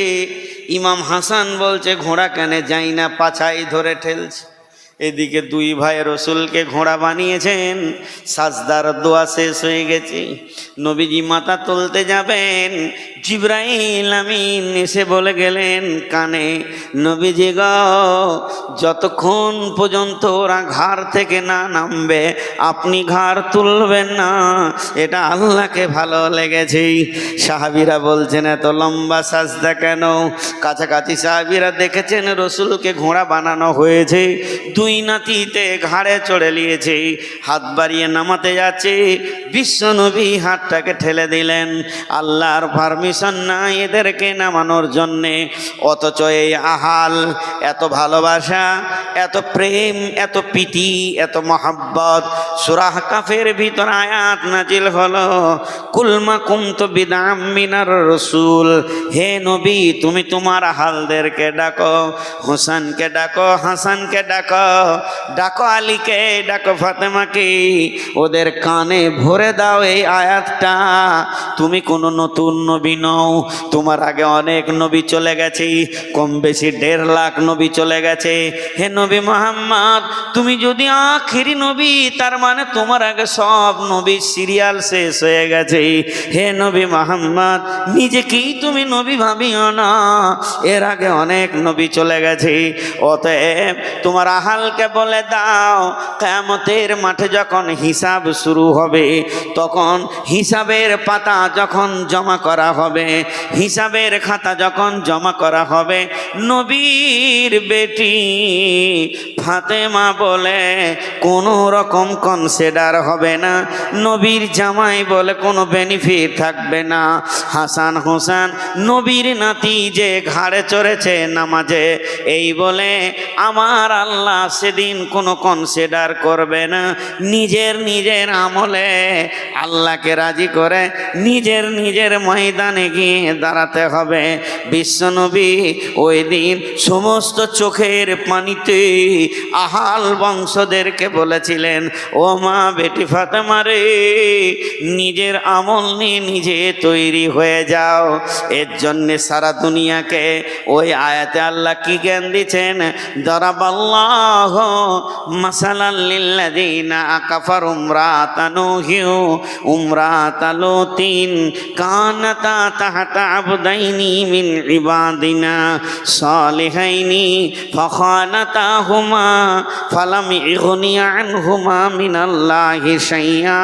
ইমাম হাসান বলছে, ঘোড়া কেন যাই না, পাছাই ধরে ঠেলছে। এদিকে 2 ভাই রসুলকে ঘোড়া বানিয়েছেন। সাজদার দোয়া শেষ হয়ে গেছে, নবীজি মাথা তুলতে যাবেন, জিবরাইল আমিন এসে বলে গেলেন কানে, নবীজি গো, যতক্ষণ পর্যন্ত ওরা ঘাড় থেকে না নামবে আপনি ঘাড় তুলবেন না, এটা আল্লাহকে ভালো লেগেছে। সাহাবীরা বলছেন, এত লম্বা সাজদা কেন? কাছাকাছি সাহাবীরা দেখেছেন রসুলকে ঘোড়া বানানো হয়েছে। 2 দুই নাতিতে ঘাড়ে চড়ে নিয়েছে, হাত বাড়িয়ে নামাতে যাচ্ছে, বিশ্বনবী হাতটাকে ঠেলে দিলেন। আল্লাহর পারমিশন নাই এদেরকে নামানোর জন্যে, অথচ এই আহাল, এত ভালোবাসা, এত প্রেম, এত প্রীতি, এত মহাব্বত। সূরা কাফের ভিতর আয়াত নাজিল হলো, কুলমা কুনতু বিদআম মিনার রাসূল, হে নবী তুমি তোমার আহালদেরকে ডাকো, হোসেনকে ডাকো, হাসানকে ডাকো, ডাকো আলীকে, ডাকো ফাতেমাকে, ওদের কানে ভরে দাও এই আয়াতটা। তুমি কোনো নতুন নবী নও, তোমার আগে অনেক নবী চলে গেছে, কম বেশি 1.5 লাখ নবী চলে গেছে। হে নবী মুহাম্মদ, তুমি যদি আখিরি নবী, তার মানে তোমার আগে সব নবী সিরিয়াল শেষ হয়ে গেছে। হে নবী মুহাম্মদ, নিজেকেই তুমি নবী ভাবিও না, এর আগে অনেক নবী চলে গেছে। অতএব তোমার আহালকে বলে দাও, কিয়ামতের মাঠে যখন হিসাব শুরু হবে, তখন হিসাবের পাতা যখন জমা করা হবে, হিসাবের খাতা যখন জমা করা হবে, নবীর বেটি ফাতেমা বলে কোনো রকম কনসিডার হবে না, নবীর জামাই বলে কোনো বেনিফিট থাকবে না। হাসান হোসেন নবীর নাতি যে ঘাড়ে চড়েছে নামাজে, এই বলে আমার আল্লাহ সেদিন কোনো কনসিডার করবে না। নিজের নিজের আমলে আল্লাহকে রাজি করে নিজের নিজের ময়দানে গিয়ে দাঁড়াতে হবে। বিশ্বনবী ওই দিন সমস্ত চোখের পানিতে আহাল বংশদেরকে বলেছিলেন, ও মা বেটি ফাতেমা রে, নিজের আমল নিয়ে নিজে তৈরি হয়ে যাও। এর জন্যে সারা দুনিয়াকে ওই আয়াতে আল্লাহ কি জ্ঞান দিচ্ছেন, দরাবাল্লাহু মাসালাল লিল্লাযিনা কাফারু ইমরাতা নূহিন ইমরাতা লূতিন কানাতা তাহতা আবদাইনি মিন ইবাদিনা সালিহাইনি ফাখানাতাহুমা ফালাম ইগনিয়া আনহুমা মিনাল্লাহি শাইআ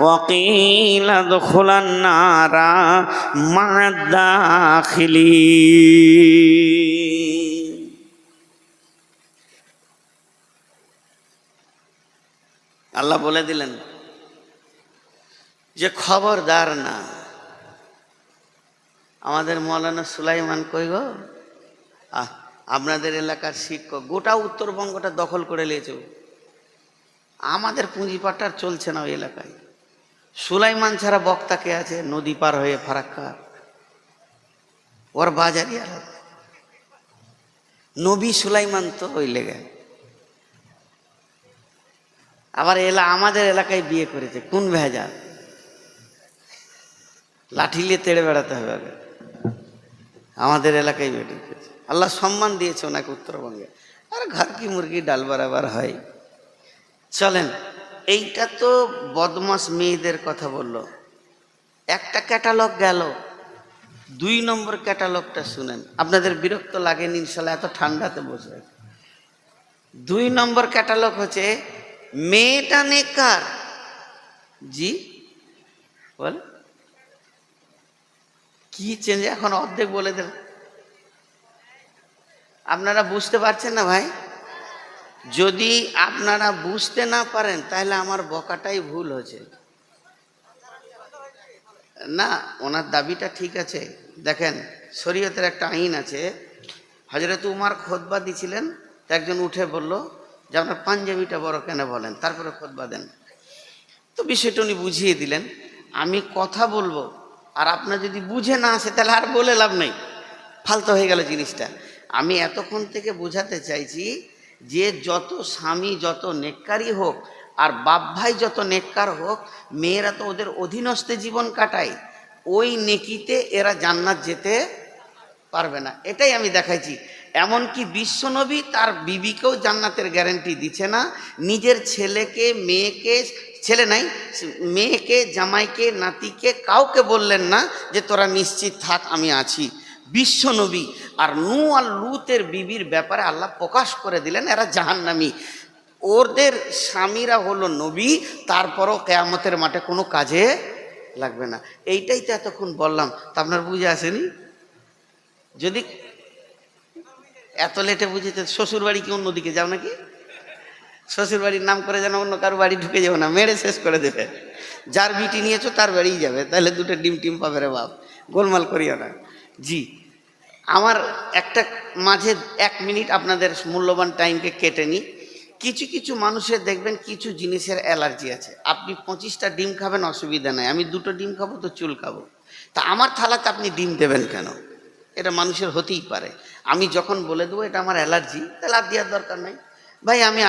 ওয়া কিলা দুখুলান নারা মা'আদ দাখিলিন। আল্লাহ বলে দিলেন যে খবরদার না, আমাদের মৌলানা সুলাইমান কই গো, আপনাদের এলাকার শিক্ষক গোটা উত্তরবঙ্গটা দখল করে নিয়েছে, আমাদের পুঁজিপাটার চলছে না ওই এলাকায়। সুলাইমান ছাড়া বক্তা কে আছে? নদী পার হয়ে ফারাক্কা, ওর বাজারই আলাদা। নবী সুলাইমান তো ওই লেগে, আবার আমাদের এলাকায় বিয়ে করেছে, কোন ভেজা? লাঠি নিয়ে তেড়ে বেড়াতে হবে আগে। আমাদের এলাকায় বিয়ে করেছে, আল্লাহ সম্মান দিয়েছে ওনাকে উত্তরবঙ্গে। আর ঘর কি মুরগি ডাল বরাবর হয়। চলেন, এইটা তো বদমাস মেয়েদের কথা বললো, একটা ক্যাটালগ গেল। 2 নম্বর ক্যাটালগটা শুনেন, আপনাদের বিরক্ত লাগেনি ইনশাল্লাহ, এত ঠান্ডাতে বসে। 2 নম্বর ক্যাটালগ হচ্ছে মেয়েটা নেককার। জি বল, কি চেঞ্জ এখন অর্ধেক বলে দেন। আপনারা বুঝতে পারছেন না ভাই? যদি আপনারা বুঝতে না পারেন তাহলে আমার বকাটাই ভুল হয়েছে। না, ওনার দাবিটা ঠিক আছে। দেখেন, শরীয়তের একটা আইন আছে। হযরত উমর খুতবা দিছিলেন, তো একজন উঠে বলল যে আপনার পাঞ্জাবিটা বড় কেন বলেন, তারপরে খুতবা দেন। তো বিষয়টা উনি বুঝিয়ে দিলেন। আমি কথা বলবো, আর আপনার যদি বুঝে না আসে তাহলে আর বলে লাভ নেই, ফালতু হয়ে গেল জিনিসটা। আমি এতক্ষণ থেকে বোঝাতে চাইছি যে যত স্বামী যত নেককারই হোক আর বাপ ভাই যত নেককার হোক, মেয়েরা তো ওদের অধীনস্থে জীবন কাটায়, ওই নেকিতে এরা জান্নাত যেতে পারবে না। এটাই আমি দেখাইছি। এমনকি বিশ্বনবী তার বিবিকেও জান্নাতের গ্যারান্টি দিচ্ছে না, নিজের ছেলেকে মেয়েকে, ছেলে নাই, মেয়েকে জামাইকে নাতিকে কাউকে বললেন না যে তোরা নিশ্চিত থাক আমি আছি। বিশ্বনবী আর নূহ আর লূতের বিবির ব্যাপারে আল্লাহ প্রকাশ করে দিলেন এরা জাহান্নামী। ওদের স্বামীরা হলো নবী, তারপরও কিয়ামতের মাঠে কোনো কাজে লাগবে না। এইটাই তো এতক্ষণ বললাম, তা আপনার বুঝে আসেনি? যদি এত লেটে বুঝেছে, শ্বশুর বাড়ি কি অন্যদিকে যাও নাকি? শ্বশুর বাড়ির নাম করে যেন অন্য কারো বাড়ি ঢুকে যাবো না, মেরে শেষ করে দেবে। যার বিটি নিয়েছো তার বাড়িই যাবে, তাহলে দুটো ডিম টিম পাবে রে বাপ, গোলমাল করিও না। জি, আমার একটা মাঝে 1 মিনিট আপনাদের মূল্যবান টাইমকে কেটে নিই। কিছু কিছু মানুষের দেখবেন কিছু জিনিসের অ্যালার্জি আছে। আপনি 25টা ডিম খাবেন অসুবিধা নাই, আমি 2টো ডিম খাবো তো চুল খাবো, তা আমার থালাতে আপনি ডিম দেবেন কেন? এটা মানুষের হতেই পারে। আমি যখন বলে দেবো এটা আমার অ্যালার্জি, তাহলে আর দেওয়ার দরকার নাই। ভাই আমি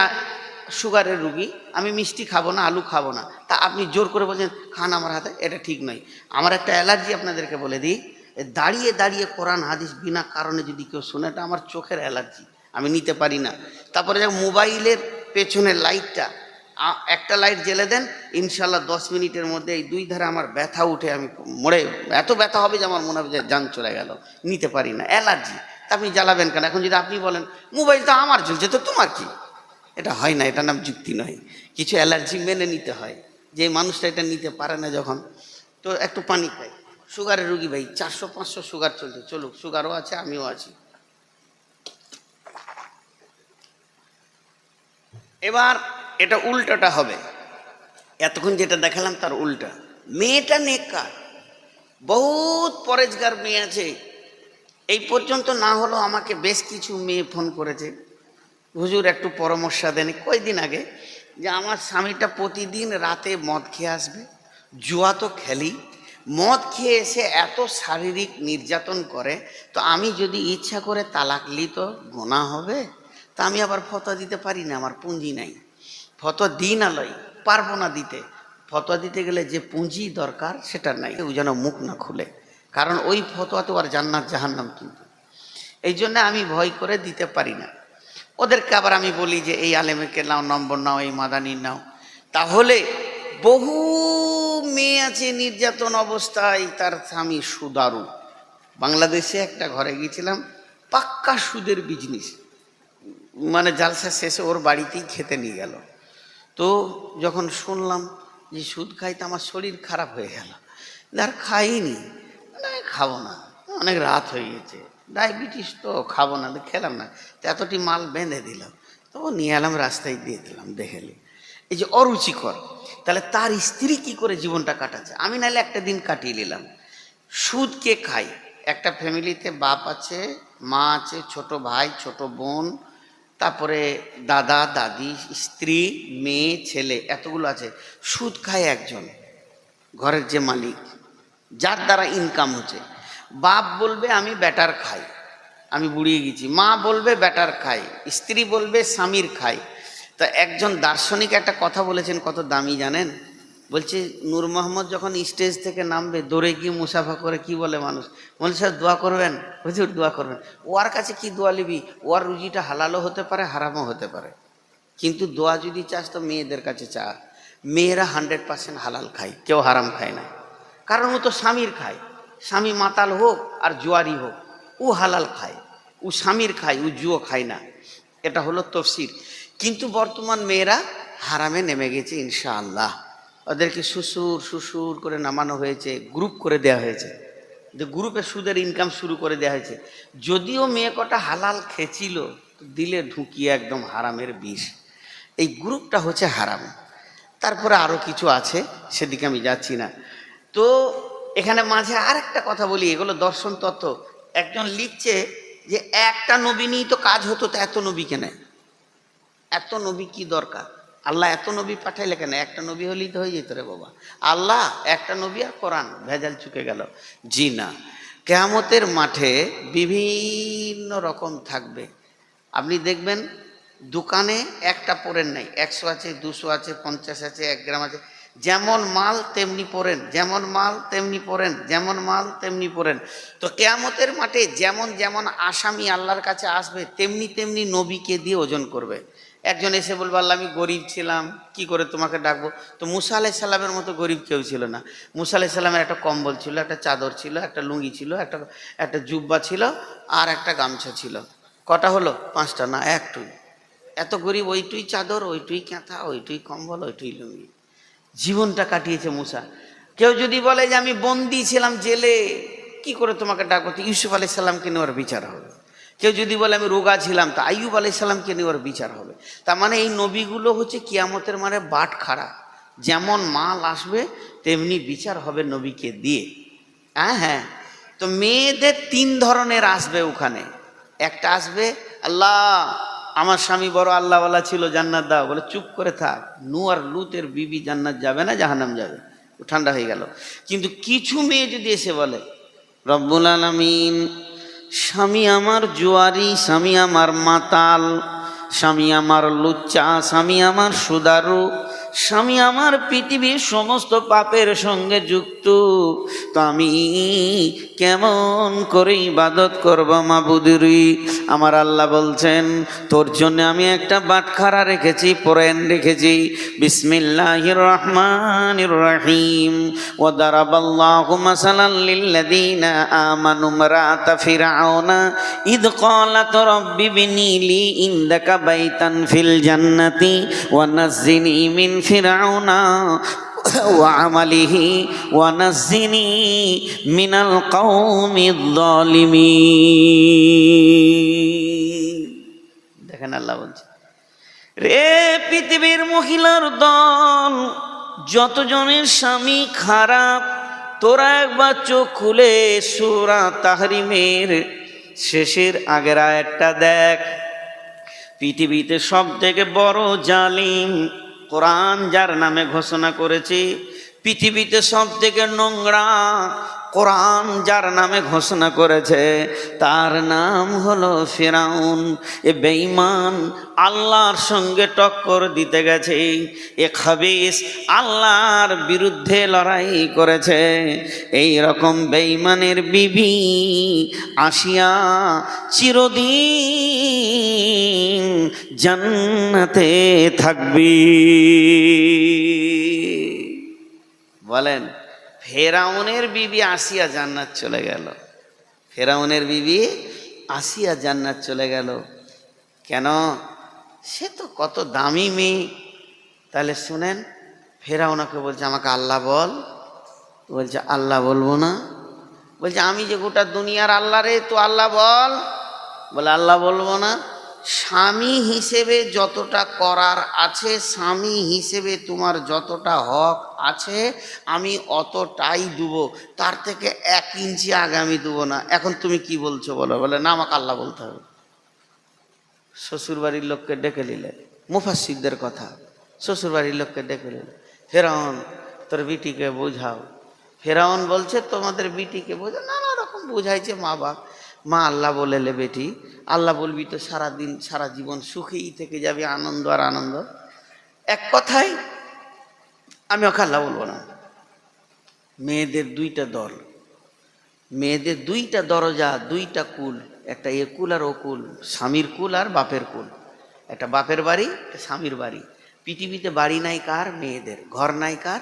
সুগারের রুগী, আমি মিষ্টি খাবো না, আলু খাবো না, তা আপনি জোর করে বলছেন খান আমার হাতে, এটা ঠিক নয়। আমার একটা অ্যালার্জি আপনাদেরকে বলে দিই, দাঁড়িয়ে দাঁড়িয়ে কোরআন হাদিস বিনা কারণে যদি কেউ শুনে, এটা আমার চোখের অ্যালার্জি, আমি নিতে পারি না। তারপরে মোবাইলের পেছনের লাইটটা, একটা লাইট জ্বেলে দেন, ইনশাল্লাহ 10 মিনিটের মধ্যে এই 2 ধারে আমার ব্যথা উঠে, আমি মরে, এত ব্যথা হবে যে আমার মনে হবে যে জান চলে গেল, নিতে পারি না, অ্যালার্জি। তা আপনি জ্বালাবেন কেন? এখন যদি আপনি বলেন মোবাইলটা আমার জ্বলছে তো তোমার কি, এটা হয় না, এটা নাম যুক্তি নয়। কিছু অ্যালার্জি মেনে নিতে হয়, যে মানুষটা এটা নিতে পারে না যখন। তো একটু পানি খাই। সুগারের রুগী ভাই, 400-500 সুগার চলছে, চলুক, সুগারও আছে আমিও আছি। এবার এটা উল্টোটা হবে, এতক্ষণ যেটা দেখালাম তার উল্টা। মেয়েটা নেককার, বহুত পরেজগার মেয়ে আছে, এই পর্যন্ত না হলো আমাকে বেশ কিছু মেয়ে ফোন করেছে, হুজুর একটু পরামর্শ দেন। কয়দিন আগে যে আমার স্বামীটা প্রতিদিন রাতে মদ খেয়ে আসবে, জুয়া তো খেলি, মদ খেয়ে এসে এত শারীরিক নির্যাতন করে, তো আমি যদি ইচ্ছা করে তালাক লি তো গোনা হবে, তা আমি আবার ফতোয়া দিতে পারি না, আমার পুঁজি নাই, ফতোয়া দিই না, লই পারবো না দিতে। ফতোয়া দিতে গেলে যে পুঁজি দরকার সেটা নাই, ও যেন মুখ না খুলে, কারণ ওই ফতোয়া তো আর জান্নাত জাহান্নাম, কিন্তু এই জন্য আমি ভয় করে দিতে পারি না। ওদেরকে আবার আমি বলি যে এই আলেমেরকে নাও, নম্বর নাও, এই মাদানির নাও। তাহলে বহু মেয়ে আছে নির্যাতন অবস্থায়, তার স্বামী সুদারু। বাংলাদেশে একটা ঘরে গিয়েছিলাম, পাক্কা সুদের বিজনেস, মানে জালসা শেষে ওর বাড়িতেই খেতে নিয়ে গেল। তো যখন শুনলাম যে সুদ খাইতে, আমার শরীর খারাপ হয়ে গেল, আর খাইনি, খাবো না, অনেক রাত হয়ে গেছে, ডায়াবেটিস তো, খাবো না, খেলাম না। তো এতটি মাল বেঁধে দিলাম, তো নিয়ে এলাম, রাস্তায় দিয়ে দিলাম, দেখেলি এই যে অরুচিকর। তাহলে তার স্ত্রী কি করে জীবনটা কাটাচ্ছে, আমি নাহলে একটা দিন কাটিয়ে নিলাম। সুদ কে খাই? একটা ফ্যামিলিতে বাপ আছে, মা আছে, ছোট ভাই, ছোট বোন, তারপরে দাদা দাদি, স্ত্রী, মেয়ে, ছেলে, এতগুলো আছে। সুদ খায় একজন, ঘরের যে মালিক, যার দ্বারা ইনকাম হচ্ছে। বাপ বলবে আমি ব্যাটার খাই, আমি বুড়িয়ে গেছি। মা বলবে ব্যাটার খাই, স্ত্রী বলবে স্বামীর খাই। তা একজন দার্শনিক একটা কথা বলেছেন, কত দামি জানেন? বলছে নূর মোহাম্মদ যখন স্টেজ থেকে নামবে, দৌড়ে গিয়ে মুসাফা করে কি বলে মানুষ, বলে স্যার দোয়া করবেন, হুজুর দোয়া করবেন। ওর কাছে কি দোয়া নিবি? ওর রুজিটা হালালও হতে পারে, হারামও হতে পারে, কিন্তু দোয়া যদি চাস তো মেয়েদের কাছে চা। মেয়েরা 100% হালাল খায়, কেউ হারাম খায় না, কারণ ও তো স্বামীর খায়। স্বামী মাতাল হোক আর জুয়ারি হোক, ও হালাল খায়, ও স্বামীর খায়, ও জুয়ো খায় না। এটা হলো তফসির। কিন্তু বর্তমান মেয়েরা হারামে নেমে গেছে ইনশাআল্লাহ। ওদেরকে শ্বশুর শ্বশুর করে নামানো হয়েছে, গ্রুপ করে দেওয়া হয়েছে, যে গ্রুপে সুদের ইনকাম শুরু করে দেওয়া হয়েছে। যদিও মেয়ে কটা হালাল খেয়েছিল, দিলে ঢুকিয়ে একদম হারামের বিষ। এই গ্রুপটা হচ্ছে হারাম। তারপরে আরও কিছু আছে, সেদিকে আমি যাচ্ছি না। তো এখানে মাঝে আর একটা কথা বলি, এগুলো দর্শন তত্ত্ব। একজন লিখছে যে একটা নবী নিয়েই তো কাজ হতো, তো এত নবী কেন? এত নবী কি দরকার? আল্লাহ এত নবী পাঠাইলে কেন? একটা নবী হলেই তো হয়ে যেত রে বাবা। আল্লাহ একটা নবী আর কোরআন, ভেজাল চুকে গেল। জি না, কিয়ামতের মাঠে বিভিন্ন রকম থাকবে। আপনি দেখবেন দোকানে একটা পড়েন নাই, 100 আছে, 200 আছে, 50 আছে, 1 গ্রাম আছে, যেমন মাল তেমনি পড়েন, যেমন মাল তেমনি পড়েন, যেমন মাল তেমনি পড়েন। তো কিয়ামতের মাঠে যেমন যেমন আসামি আল্লাহর কাছে আসবে, তেমনি তেমনি নবীকে দিয়ে ওজন করবে। একজন এসে বলবে আল্লাহ আমি গরিব ছিলাম, কি করে তোমাকে ডাকবো? তো মুসা আলাইহিস সালামের মতো গরিব কেউ ছিল না। মুসা আলাইহিস সালামের একটা কম্বল ছিল, একটা চাদর ছিল, একটা লুঙ্গি ছিল, একটা জুব্বা ছিল, আর একটা গামছা ছিল। কটা হলো? 5টা না, একটুই। এত গরিব, ওইটুই চাদর, ওইটুই কাঁথা, ওইটুই কম্বল, ওইটুই লুঙ্গি, জীবনটা কাটিয়েছে মুসা। কেউ যদি বলে যে আমি বন্দী ছিলাম জেলে, কি করে তোমাকে ডাকবো? তো ইউসুফ আলাইহিস সালামকে নেওয়ার বিচার হবে। কেউ যদি বলে আমি রোগা ছিলাম, তা আইয়ুব আলাইহিস সালামকে নিয়ে ওর বিচার হবে। তার মানে এই নবীগুলো হচ্ছে কিয়ামতের মানে বাট খাড়া, যেমন মাল আসবে তেমনি বিচার হবে নবীকে দিয়ে। হ্যাঁ হ্যাঁ, তো মেয়েদের 3 ধরনের আসবে ওখানে। একটা আসবে, আল্লাহ আমার স্বামী বড় আল্লাহওয়ালা ছিল, জান্নাত দাও। বলে চুপ করে থাক, নূহ আর লূতের বিবি জান্নাত যাবে না, জাহান্নাম যাবে। ঠান্ডা হয়ে গেল। কিন্তু কিছু মেয়ে যদি এসে বলে, রব্বুল আলামিন স্বামী আমার জুয়ারি, স্বামী আমার মাতাল, স্বামী আমার লুচ্চা, স্বামী আমার সুদারু, স্বামী আমার পৃথিবীর সমস্ত পাপের সঙ্গে যুক্ত, তো আমি কেমন করে ইবাদত করব মাবুদুরি? আমার আল্লাহ বলছেন তোর জন্য আমি একটা বাটখারা রেখেছি, পরায়ণ রেখেছি। বিসমিল্লাহির রহমানির রহিম। ওয়া দারাবাল্লাহু মাসালান লিল্লাযীনা আমানু ইমরাআতা ফিরআউনা ইদ ক্বালাত রাব্বি বিনি লি ইনদাকা বাইতান ফিল জান্নাতি ওয়া নাজ্জিনি মিন ফিরআউনা ওয়া আমালিহি ওয়া নাজ্জিনি মিনাল কওমিয যালিমিন। দেখেন আল্লাহ বলছে, রে পৃথিবীর মহিলার দল, যতজনের স্বামী খারাপ, তোরা একবার চোখ খুলে সূরা তাহরিমের শেষের আগের আয়াতটা দেখ। পৃথিবীতে সব থেকে বড় জালিম কোরআন যার নামে ঘোষণা করেছে, পৃথিবীতে সব থেকে নোংরা কোরআন যার নামে ঘোষণা করেছে, তার নাম হলো ফিরাউন। এ বেঈমান আল্লাহর সঙ্গে টক্কর দিতে গেছে, এ খাবিস আল্লাহর বিরুদ্ধে লড়াই করেছে। এই রকম বেঈমানের বিবি আসিয়া চিরদিন জান্নাতে থাকবি। বলেন, ফেরাউনের বিবি আসিয়া জান্নাত চলে গেল, ফেরাউনের বিবি আসিয়া জান্নাত চলে গেল কেন? সে তো কত দামি মেয়ে। তাহলে শুনেন, ফেরাউনকে বলছে আমাকে আল্লাহ বল, বলছে আল্লাহ বলবো না। বলছে আমি যে গোটা দুনিয়ার আল্লাহ রে, তো আল্লাহ বল। বলে আল্লাহ বলবো না। স্বামী হিসেবে যতটা করার আছে, স্বামী হিসেবে তোমার যতটা হক আছে, আমি অতটাই দেবো, তার থেকে 1 ইঞ্চি আগে আমি দেবো না। এখন তুমি কি বলছো বলো? বলে না, আমাকে আল্লাহ বলতে হবে। শ্বশুরবাড়ির লোককে ডেকে নিলে, মুফাসসিরদের কথা, শ্বশুরবাড়ির লোককে ডেকে নিলে, ফেরাউন তোর বিটিকে বোঝাও। ফেরাউন বলছে তোমাদের বিটিকে বোঝাও। নানা রকম বোঝাইছে মা বাপ। মা আল্লাহ বলেলে বেটি, আল্লাহ বলবি তো সারাদিন সারা জীবন সুখেই থেকে যাবে, আনন্দ আর আনন্দ। এক কথায় আমি ওকে আল্লাহ বলবো না। মেয়েদের 2টা দল, মেয়েদের 2টা দরজা, 2টা কুল, একটা এ কুল আর ও কুল, স্বামীর কুল আর বাপের কুল। একটা বাপের বাড়ি, একটা স্বামীর বাড়ি। পৃথিবীতে বাড়ি নাই কার? মেয়েদের। ঘর নাই কার?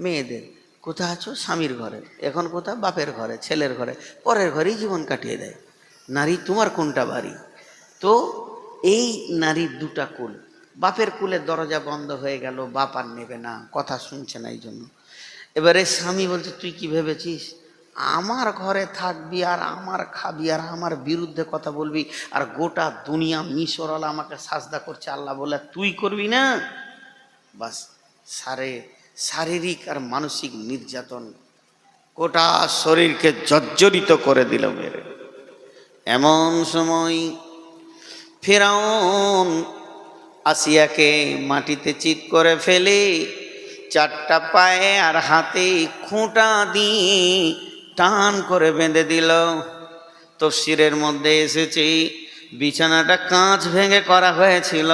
মেয়েদের। কোথায় আছো? স্বামীর ঘরে। এখন কোথায়? বাপের ঘরে, ছেলের ঘরে, পরের ঘরেই জীবন কাটিয়ে দেয়। নারী তোমার কোনটা বাড়ি? তো এই নারীর 2টা কুল। বাপের কুলের দরজা বন্ধ হয়ে গেল, বাপ আর নেবে না, কথা শুনছে না এই জন্য। এবারে স্বামী বলছে তুই কি ভেবেছিস আমার ঘরে থাকবি আর আমার খাবি আর আমার বিরুদ্ধে কথা বলবি, আর গোটা দুনিয়া মিশরওয়ালা আমাকে সাজদা করছে, আল্লাহ বলে তুই করবি না? বাস শারীরিক আর মানসিক নির্যাতন গোটা শরীরকে জর্জরিত করে দিল মেরে। এমন সময় ফিরআউন আসিয়াকে মাটিতে চিৎ করে ফেলে 4টা পায়ে আর হাতে খুঁটা দিয়ে টান করে বেঁধে দিল। তাফসীরের মধ্যে এসেছে বিছানাটা কাঁচ ভেঙে করা হয়েছিল,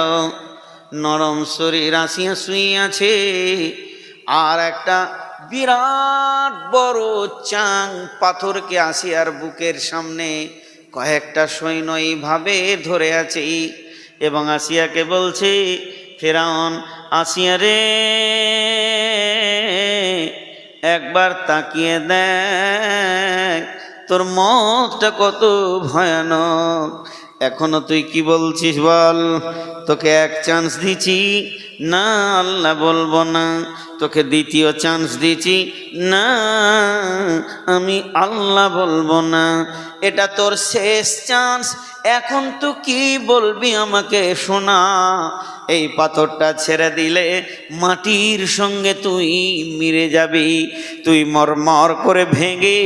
নরম শরীর আসিয়া শুয়ে আছে, আর একটা বিরাট বড় চাং পাথরকে আসিয়ার বুকের সামনে কয়েকটা সৈন্য এইভাবে ধরে আছে এবং আসিয়াকে বলছে, ফিরআউন আসিয়া রে, একবার তাকিয়ে দেখ তোর মতটা কত ভয়ানক। এখনো তুই কি বলছিস বল? তোকে 1 চান্স দিছি। না আল্লাহ বলবো না। তোকে দ্বিতীয় চান্স দিয়েছি, না আমি আল্লাহ বলবো না, এটা তোর শেষ চান্স। এখন তুই কি বলবি আমাকে শোনা। এই পাথরটা ছেড়ে দিলে মাটির সঙ্গে তুই মিলে যাবি, তুই মরমর করে ভেঙে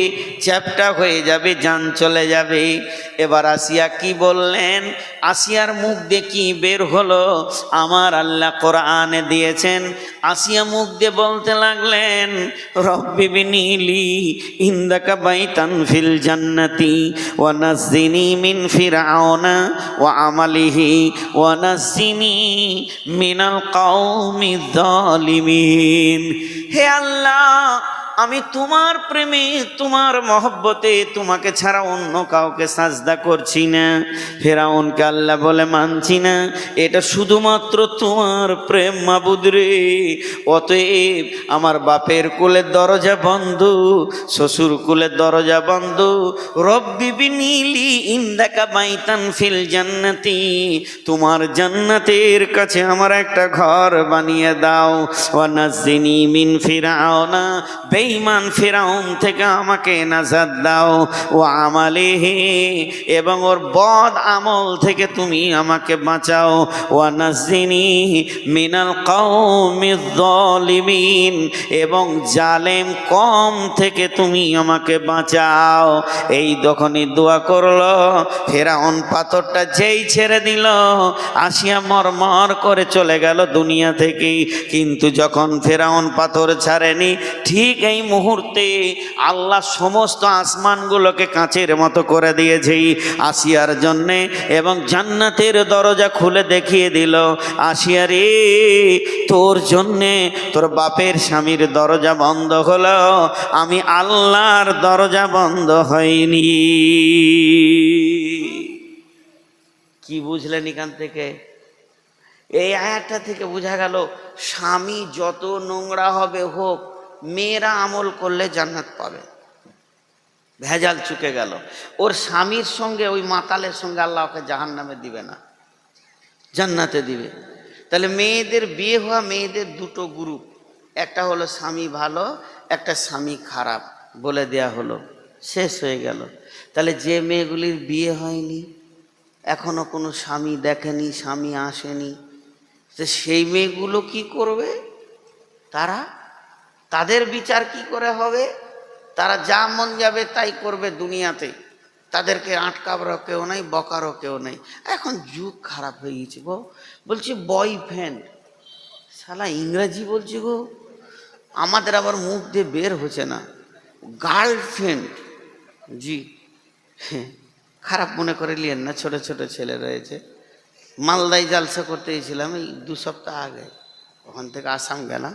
চ্যাপ্টা হয়ে যাবে, জান চলে যাবে। এবার আসিয়া কি বললেন, আসিয়ার মুখ দিয়ে কি বের হলো আমার আল্লাহ কোরআনে দিয়েছেন। আসিয়া মুখ দিয়ে বলতে লাগলেন, রব্বি বিনিলি ইন্দাকা বাইতান ফিল জান্নাতি ওয়া নাজ্জিনি মিন ফিরআউনা ওয়া আমালিহি ওয়া নাজ্জিনি মিনাল কওমিজ জালিমিন। হে আল্লাহ, আমি তোমার প্রেমে, তোমার মহব্বতে তোমাকে ছাড়া অন্য কাউকে সাজদা করছি না। ফেরাউনকে আল্লাহ বলে মানছি না, এটা শুধুমাত্র তোমার প্রেম মাবুদ রে। অতএব আমার বাপের কুলের দরজা বন্ধ, শ্বশুর কুলের দরজা বন্ধ। রব্বি বিনিলি ইন্দাকা বাইতান ফিল জান্নাতি, তোমার জান্নাতের কাছে আমার একটা ঘর বানিয়ে দাও। ওয়া নাজ্জিনি মিন ফিরআউনা, বেঈমান ফিরাউন থেকে আমাকে নাজাত দাও। ও আমালিহি, এবং ওর বদ আমল থেকে তুমি আমাকে বাঁচাও। ওয়া নাজ্জিনি মিনাল কওমিজ জালিমিন, এবং জালেম কম থেকে তুমি আমাকে বাঁচাও। এই যখনই দোয়া করলো, ফিরাউন পাথরটা যেই ছেড়ে দিল, আসিয়া মরমর করে চলে গেল দুনিয়া থেকে। কিন্তু যখন ফিরাউন পাথর ছাড়েনি, ঠিক এই মুহূর্তে আল্লাহ সমস্ত আসমানগুলোকে কাঁচের মতো করে দিয়েছে আসিয়ার জন্যে, এবং জান্নাতের দরজা খুলে দেখিয়ে দিল, আসিয়া রে তোর জন্যে তোর বাপের স্বামীর দরজা বন্ধ হলো, আমি আল্লাহর দরজা বন্ধ হয়নি। কি বুঝলেন এখান থেকে? এই আয়াতটা থেকে বোঝা গেল, স্বামী যত নোংরা হবে হোক, মেয়েরা আমল করলে জান্নাত পাবে। ভেজাল চুকে গেল। ওর স্বামীর সঙ্গে ওই মাতালের সঙ্গে আল্লাহ ওকে জাহান্নামে দিবে না, জান্নাতে দিবে। তাহলে মেয়েদের বিয়ে হওয়া মেয়েদের দুটো গ্রুপ, একটা হলো স্বামী ভালো, একটা স্বামী খারাপ, বলে দেয়া হলো, শেষ হয়ে গেল। তাহলে যে মেয়েগুলির বিয়ে হয়নি, এখনো কোনো স্বামী দেখেনি, স্বামী আসেনি, তো সেই মেয়েগুলো কি করবে? তাদের বিচার কি করে হবে? তারা যা মন যাবে তাই করবে দুনিয়াতে, তাদেরকে আটকাবারও কেউ নেই, বকারও কেউ নেই। এখন যুগ খারাপ হয়ে গেছে গো। বলছি বয়ফ্রেন্ড, শালা ইংরেজি বলছি গো, আমাদের আবার মুখ দিয়ে বের হচ্ছে না। গার্লফ্রেন্ড, জি খারাপ মনে করে নিয়েন না, ছোট ছোট ছেলে রয়েছে। মালদায় জালসা করতে গেছিলাম এই 2 সপ্তাহ আগে, ওখান থেকে আসাম গেলাম।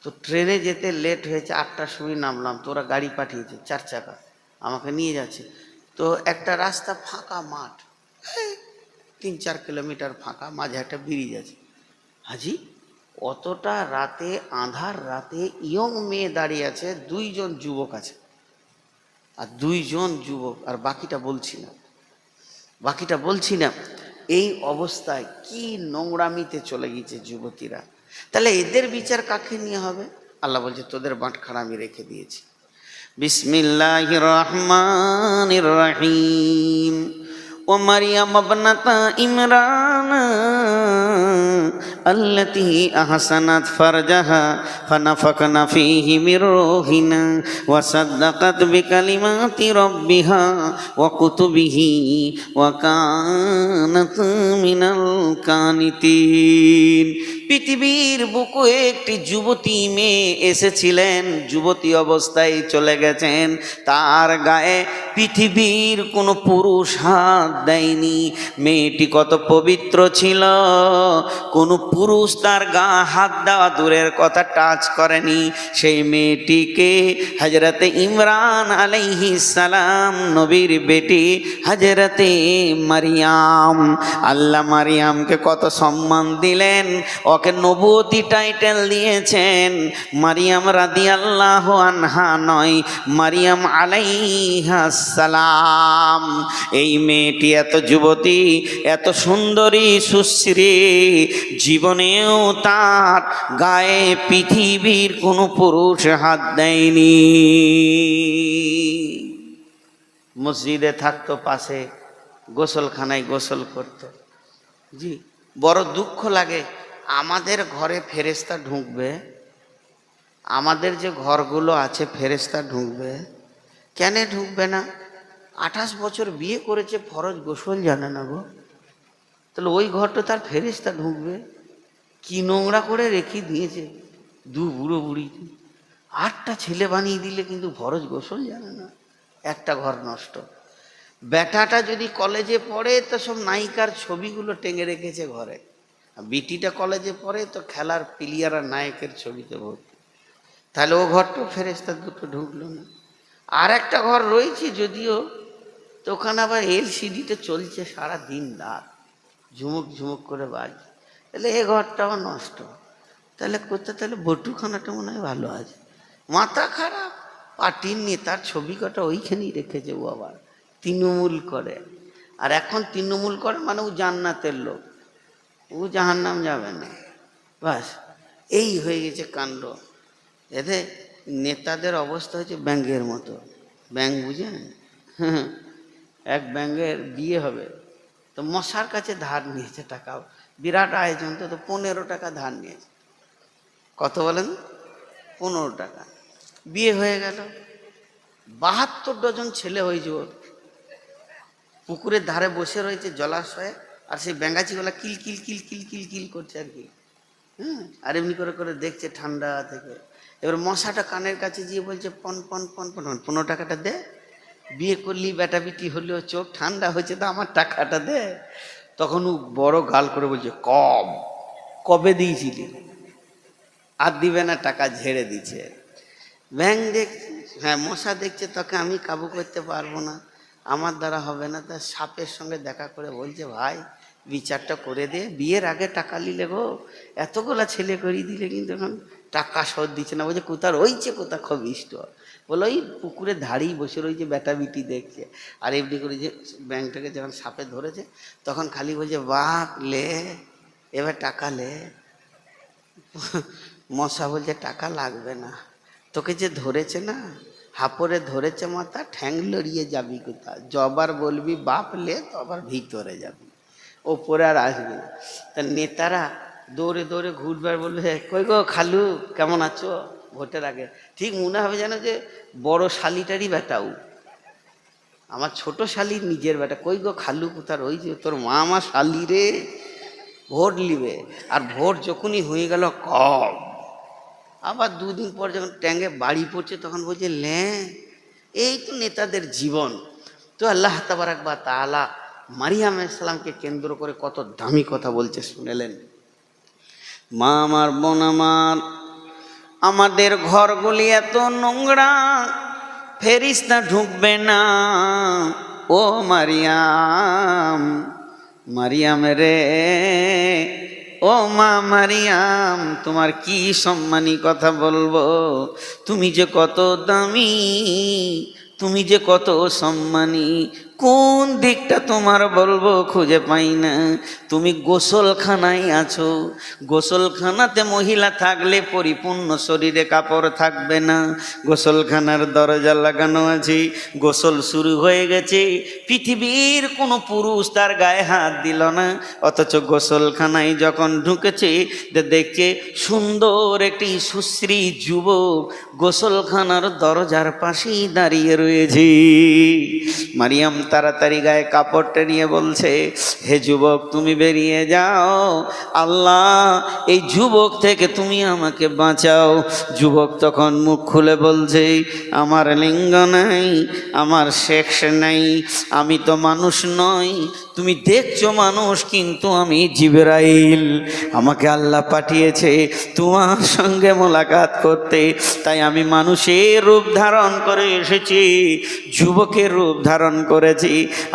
তো ট্রেনে যেতে লেট হয়েছে, 8টার সময় নামলাম, তো ওরা গাড়ি পাঠিয়েছে 4 চাকা, আমাকে নিয়ে যাচ্ছে। তো একটা রাস্তা ফাঁকা মাঠ, 3-4 কিলোমিটার ফাঁকা, মাঝে একটা ব্রিজ আছে। হাজি অতটা রাতে, আঁধার রাতে ইয়ং মেয়ে দাঁড়িয়ে আছে, 2 জন যুবক আছে, আর 2 জন যুবক, আর বাকিটা বলছি না। এই অবস্থায় কি নোংরামিতে চলে গেছে যুবতীরা। তাহলে এদের বিচার কাকে নিয়ে হবে? আল্লাহ বলছে তোদের বাঁটখারা আমি রেখে দিয়েছি। বিসমিল্লাহির রহমানির রহিম। ও মারিয়াম ইবনাতা ইমরান আল্লাতী আহসানাত ফারজাহা ফানাফাকনা ফীহি মির রূহিনা ওয়া সাদ্দাকাত বিকালিমাতি রাব্বিহা ওয়া কুতুবিহি ওয়া কানাত মিনাল কানিতিন। পৃথিবীর বুকে একটি যুবতী মেয়ে এসেছিলেন, যুবতী অবস্থায় চলে গেছেন, তার গায়ে পৃথিবীর কোনো পুরুষ হাত দেয়নি। মেয়েটি কত পবিত্র ছিল, কোনো পুরুষ তার গা হাত দেওয়া দূরের কথা, টাচ করেনি। সেই মেয়েটিকে হযরতে ইমরান আলাইহিস সালাম, নবীর বেটি হযরতে মারিয়াম, আল্লাহ মারিয়ামকে কত সম্মান দিলেন, ওকে নবুয়তি টাইটেল দিয়েছেন। মারিয়াম রাদিয়াল্লাহু আনহা নয়, মারিয়াম আলাইহাস সালাম। এই মেয়েটি এত যুবতী, এত সুন্দরী, সুশ্রী, জীবন জীবনেও তার গায়ে পৃথিবীর কোনো পুরুষ হাত দেয়নি। মসজিদে থাকতো পাশে, গোসলখানায় গোসল করত। জি, বড় দুঃখ লাগে, আমাদের ঘরে ফেরেশতা ঢুকবে, আমাদের যে ঘরগুলো আছে ফেরেশতা ঢুকবে, কেন ঢুকবে না? 28 বছর বিয়ে করেছে, ফরজ গোসল জানে না গো, তাহলে ওই ঘরটা তার ফেরেশতা ঢুকবে? কি নোংরা করে রেখে দিয়েছে দু বুড়ো বুড়ি, 8টা ছেলে বানিয়ে দিলে কিন্তু ফরজ গোসল জানে না, একটা ঘর নষ্ট। বেটাটা যদি কলেজে পড়ে তো সব নায়িকার ছবিগুলো টেঙে রেখেছে ঘরে, বিটিটা কলেজে পড়ে তো খেলার প্লেয়ার আর নায়কের ছবিতে ভর্তি, তাহলে ও ঘরটাও ফেরেশতা দুটো ঢুকলো না। আর একটা ঘর রয়েছে যদিও, তো ওখানে আবার এলসিডিতে চলছে সারা দিন রাত, ঝুমুক ঝুমুক করে বাজে, তাহলে এ ঘরটাও নষ্ট। তাহলে কোথায়, তাহলে বটুখানাটা মনে হয় ভালো আছে। মাথা খারাপ, পার্টির নেতার ছবি কটা ওইখানেই রেখেছে ও, আবার তৃণমূল করে। আর এখন তৃণমূল করে মানে ও জান্নাতের লোক, ও জাহান্নাম যাবে না। বাস এই হয়ে গেছে কাণ্ড। এতে নেতাদের অবস্থা হচ্ছে ব্যাঙের মতো। ব্যাঙ বুঝেন? এক ব্যাঙের বিয়ে হবে তো মশার কাছে ধার নিয়েছে টাকা, বিরাট আয়োজন, তো 15 টাকা ধার নিয়েছে। কত বলেন? 15 টাকা। বিয়ে হয়ে গেল, 72 ডজন ছেলে হয়েছে ওর। পুকুরের ধারে বসে রয়েছে জলাশয়ে, আর সেই ব্যাঙাচিগুলা কিল কিল কিল কিল কিল কিল করছে আর কি, আর এমনি করে করে দেখছে ঠান্ডা থেকে। এবার মশাটা কানের কাছে গিয়ে বলছে পন পন পন পন, 15 টাকাটা দে, বিয়ে করলি বেটা বিটি হলেও চোখ ঠান্ডা হয়েছে তো আমার টাকাটা দে। তখন ও বড় গাল করে বলছে কবে দিয়েছিলি? আর দিবে না, টাকা ঝেড়ে দিচ্ছে। ব্যাঙ দেখছে, হ্যাঁ মশা দেখছে, তোকে আমি কাবু করতে পারবো না, আমার দ্বারা হবে না। তা সাপের সঙ্গে দেখা করে বলছে ভাই বিচারটা করে দে, বিয়ের আগে টাকা নিলে গো, এতগুলা ছেলে করিয়ে দিলে কিন্তু এখন টাকা শোধ দিচ্ছে না। বলছে কোথা রয়েছে, কোথা খবিষ্ট, বলো ওই পুকুরের ধারেই বসে রয়েছে, বেটা বিটি দেখছে। আর এমনি করে যে ব্যাংকটাকে যখন সাপে ধরেছে তখন খালি বলছে বাপ লে, এবার টাকা লে। মশা বলছে টাকা লাগবে না, তোকে যে ধরেছে না, হাপড়ে ধরেছে মাথা, ঠ্যাং লড়িয়ে যাবি কোথা, যবার বলবি বাপ লে তো আবার ভিতরে যাবি, ওপরে আর আসবি না। তা নেতারা দৌড়ে দৌড়ে ঘুরবে আর বলবে কই গো খালু কেমন আছো, ভোটের আগে। ঠিক মনে হবে যেন যে বড় শালিটারই বেটাও, আমার ছোট শালির নিজের বেটা। কই গো খালু কোথার, ওই যে তোর মা আমার শালি রে, ভোট নিবে। আর ভোট যখনই হয়ে গেল কম, আবার 2 দিন পর যখন ট্যাঙ্গে বাড়ি পড়ছে তখন বলছে লে, এই তো নেতাদের জীবন। তো আল্লাহ তাবারাক ওয়া তাআলা মারিয়াম আলাইহিস সালামকে কেন্দ্র করে কত দামি কথা বলছে শুনেলেন। মা আমার, বোন আমার, আমাদের ঘরগুলি এত নোংরা, ফেরেশতা ঢুকবে না। ও মারিয়াম, মারিয়াম রে, ও মা মারিয়াম, তোমার কি সম্মানী কথা বলবো, তুমি যে কত দামি, তুমি যে কত সম্মানী, কোন দিকটা তোমার বলবো খুঁজে পাই না। তুমি গোসলখানায় আছো, গোসলখানাতে মহিলা থাকলে পরিপূর্ণ শরীরে কাপড় থাকবে না, গোসলখানার দরজা লাগানো আছে, গোসল শুরু হয়ে গেছে, পৃথিবীর কোনো পুরুষ তার গায়ে হাত দিল না, অথচ গোসলখানায় যখন ঢুকেছে দেখছে সুন্দর একটি সুশ্রী যুবক গোসলখানার দরজার পাশেই দাঁড়িয়ে রয়েছে। মারিয়াম তাড়াতাড়ি গায়ে কাপড়টা নিয়ে বলছে হে যুবক তুমি বেরিয়ে যাও, আল্লাহ এই যুবক থেকে তুমি আমাকে বাঁচাও। যুবক তখন মুখ খুলে বলছে আমার লিঙ্গ নাই, আমার সেক্স নাই, আমি তো মানুষ নই, তুমি দেখছো মানুষ কিন্তু আমি জিবরাইল, আমাকে আল্লাহ পাঠিয়েছে তোমার সঙ্গে মোলাকাত করতে, তাই আমি মানুষের রূপ ধারণ করে এসেছি, যুবকের রূপ ধারণ করেছি,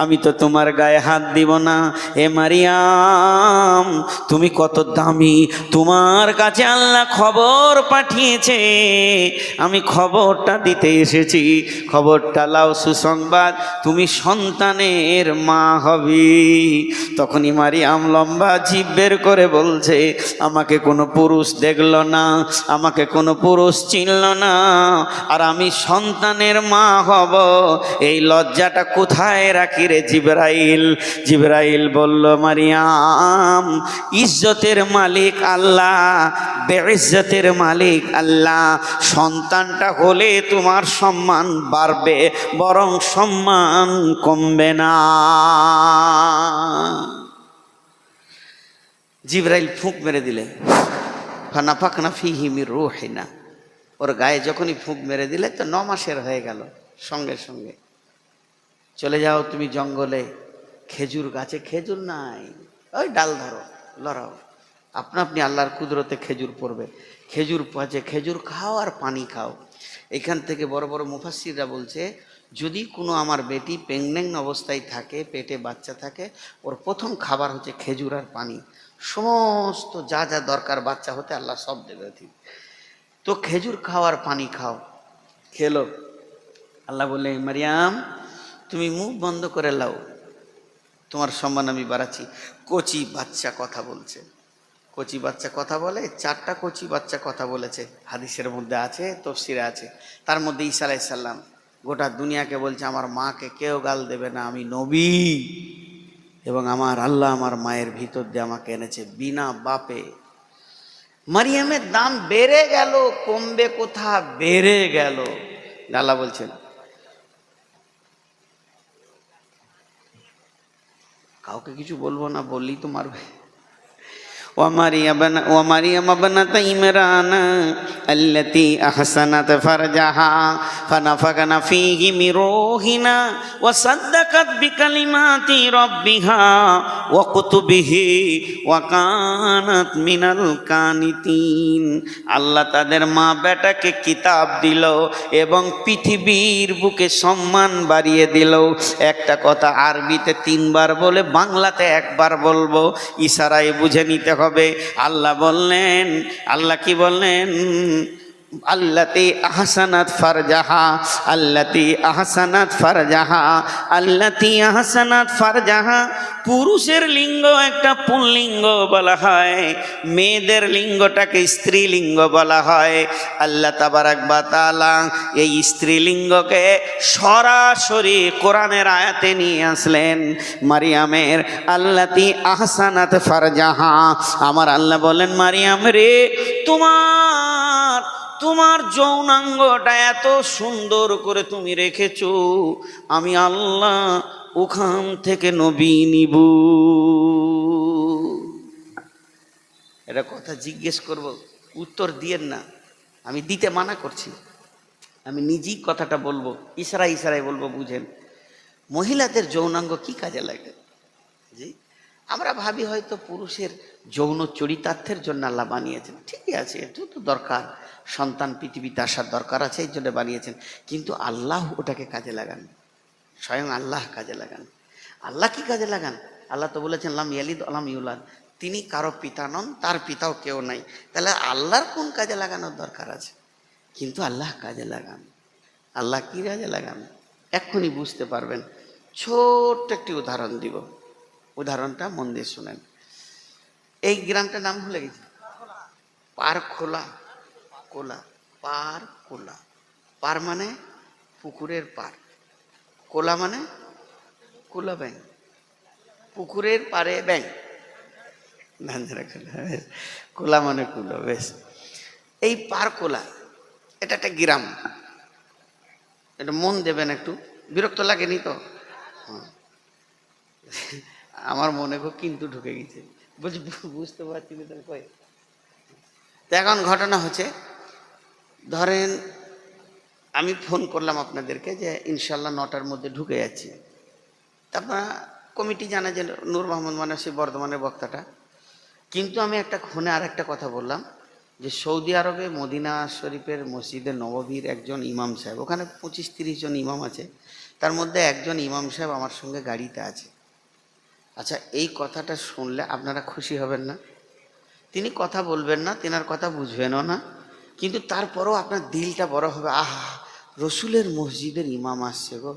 আমি তো তোমার গায়ে হাত দিব না। হে মারিয়াম তুমি কত দামি, তোমার কাছে আল্লাহ খবর পাঠিয়েছে, আমি খবরটা দিতে এসেছি, খবরটা লাও সুসংবাদ, তুমি সন্তানের মা হবে। তখনই মারিয়াম লম্বা জিভ বের করে বলছে, আমাকে কোনো পুরুষ দেখলো না, আমাকে কোনো পুরুষ চিনল না, আর আমি সন্তানের মা হব, এই লজ্জাটা কোথায় রাখি রে জিবরাইল? জিবরাইল বলল, মারিয়াম, ইজ্জতের মালিক আল্লাহ, বেইজ্জতের মালিক আল্লাহ। সন্তানটা হলে তোমার সম্মান বাড়বে, বরং সম্মান কমবে না। জিবরাইল ফুঁক মেরে দিলে, ফানাফাকনা ফীহি মির রূহিনা, ওর গায়ে যখনই ফুঁক মেরে দিলে তো 9 মাসের হয়ে গেল। সঙ্গে সঙ্গে চলে যাও তুমি জঙ্গলে, খেজুর গাছে খেজুর নাই, ওই ডাল ধরো, লড়াও, আপনা আপনি আল্লাহর কুদরতে খেজুর পড়বে। খেজুর পাচে খেজুর খাও আর পানি খাও। এখান থেকে বড় বড় মুফাসসিররা বলছে, যদি কোনো আমার বেটি প্রেগন্যান্ট অবস্থায় থাকে, পেটে বাচ্চা থাকে, ওর প্রথম খাবার হচ্ছে খেজুর আর পানি। সমস্ত যা যা দরকার বাচ্চা হতে আল্লাহ সব দেবে। তো খেজুর খাও আর পানি খাও। খেলো। আল্লাহ বললে, মারিয়াম তুমি মুখ বন্ধ করে লাও, তোমার সম্মান আমি বাড়াচ্ছি। কচি বাচ্চা কথা বলছে, কচি বাচ্চা কথা বলে। 4টা কচি বাচ্চা কথা বলেছে, হাদিসের মধ্যে আছে, তফসিরে আছে। তার মধ্যে ঈসা আলাইহিস সালাম গোটা দুনিয়াকে বলছে, আমার মাকে কেউ গাল দেবে না, আমি নবী, এবং আমার আল্লাহ আমার মায়ের ভিতর দিয়ে আমাকে এনেছে বিনা বাপে। মারিয়ামের দাম বেড়ে গেল, কমবে কোথা, বেড়ে গেল। আল্লাহ বলছেন, কাউকে কিছু বলবো না, বললেই তো মারবে। ومريم ابنة عمران التي أحسنت فرجها فنفخنا فيه من روحنا وصدقت بكلمات ربها وكتبه وكانت من القانتين। আল্লাহ তাদের মা বেটাকে কিতাব দিল এবং পৃথিবীর বুকে সম্মান বাড়িয়ে দিল। একটা কথা আরবিতে 3 বার বলে বাংলাতে 1 বার বলবো, ইশারায় বুঝে নিতে হবে। আল্লাহ বললেন, আল্লাহ কি বললেন? আল্লাতি আহসানাত ফারজাহা, আল্লাতি আহসানাত ফারজাহা, আল্লাতি আহসানাত ফারজাহা। পুরুষের লিঙ্গ একটা পুল্লিঙ্গ বলা হয়, মেয়েদের লিঙ্গটাকে স্ত্রীলিঙ্গ বলা হয়। আল্লাহ তাবারাক ওয়া তাআলা এই স্ত্রীলিঙ্গকে সরাসরি কোরআনের আয়াতে নিয়ে আসলেন। মারিয়ামের আল্লাতি আহসানাত ফারজাহা, আমার আল্লাহ বলেন, মারিয়াম রে, তোমার যৌনাঙ্গটা এত সুন্দর করে তুমি রেখেছো, আমি আল্লাহ ওখান থেকে নবী নিব। এটা কথা জিজ্ঞেস করব, উত্তর দিয়েন না, আমি দিতে মানা করছি। আমি নিজেই কথাটা বলবো, ইশারায় বলবো, বুঝেন। মহিলাদের যৌনাঙ্গ কি কাজে লাগে? জি, আমরা ভাবি হয়তো পুরুষের যৌন চরিতার্থের জন্য আল্লাহ বানিয়েছেন, ঠিকই আছে, এত তো দরকার, সন্তান পৃথিবীতে আসার দরকার আছে, এই জন্য বানিয়েছেন। কিন্তু আল্লাহ ওটাকে কাজে লাগান, স্বয়ং আল্লাহ কাজে লাগান। আল্লাহ কি কাজে লাগান? আল্লাহ তো বলেছেন, লাম ইয়ালিদ ওয়ালাম ইউলাদ, তিনি কারো পিতা নন, তার পিতাও কেউ নাই। তাহলে আল্লাহর কোন কাজে লাগানোর দরকার আছে? কিন্তু আল্লাহ কাজে লাগান। আল্লাহ কি কাজে লাগান এক্ষুনি বুঝতে পারবেন। ছোট্ট একটি উদাহরণ দিব, উদাহরণটা মন দিয়ে শুনেন। এই গ্রামটার নাম ভুলে গেছি, পারখোলা। কোলা, পারখোলা। পার মানে পুকুরের পার, কোলা মানে কোলা ব্যাং, পুকুরের পারে ব্যাং, কোলা মানে কুলো। বেশ, এই পারখোলা এটা একটা গ্রাম, এটা মন দেবেন একটু, বিরক্ত লাগেনি তো? আমার মনে কিন্তু ঢুকে গেছে, বুঝতে পারছি না। তো এখন ঘটনা হচ্ছে, ধরেন আমি ফোন করলাম আপনাদেরকে যে ইনশাল্লাহ 9টার মধ্যে ঢুকে যাচ্ছি। তারপর কমিটি জানে যে নূর মোহাম্মদ মানে সেই বর্ধমানের বক্তাটা, কিন্তু আমি একটা ফোনে আর একটা কথা বললাম যে সৌদি আরবে মদিনা শরীফের মসজিদে নববীর একজন ইমাম সাহেব, ওখানে 25-30 জন ইমাম আছে, তার মধ্যে একজন ইমাম সাহেব আমার সঙ্গে গাড়িতে আছে। আচ্ছা, এই কথাটা শুনলে আপনারা খুশি হবেন না? তিনি কথা বলবেন না, তেনার কথা বুঝবেনও না, কিন্তু তারপরও আপনার দিলটা বড় হবে, আহা, রসুলের মসজিদের ইমাম আসছে গো,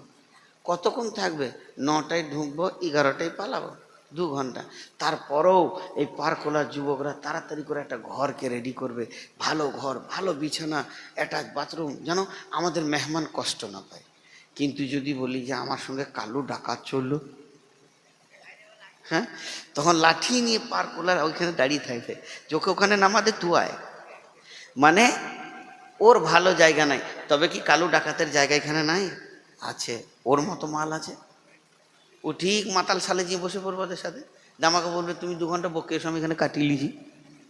কতক্ষণ থাকবে? 9টায় ঢুকবো, 11টায় পালাবো, 2 ঘন্টা। তারপরেও এই পার্কওয়ালার যুবকরা তাড়াতাড়ি করে একটা ঘরকে রেডি করবে, ভালো ঘর, ভালো বিছানা, অ্যাটাচ বাথরুম, যেন আমাদের মেহমান কষ্ট না পায়। কিন্তু যদি বলি যে আমার সঙ্গে কালো ডাকাত চললো, হ্যাঁ, তখন লাঠি নিয়ে পার্কওয়ালার ওইখানে দাঁড়িয়ে থাকবে, যোকে ওখানে নামাতে তু আয়। মানে ওর ভালো জায়গা নাই। তবে কি কালো ডাকাতের জায়গা এখানে নাই? আছে, ওর মতো মাল আছে। ও ঠিক মাতাল সালে গিয়ে বসে পড়বো ওদের সাথে, আমাকে বলবে তুমি 2 ঘন্টা বকে এসো, আমি এখানে কাটিয়ে লিজি,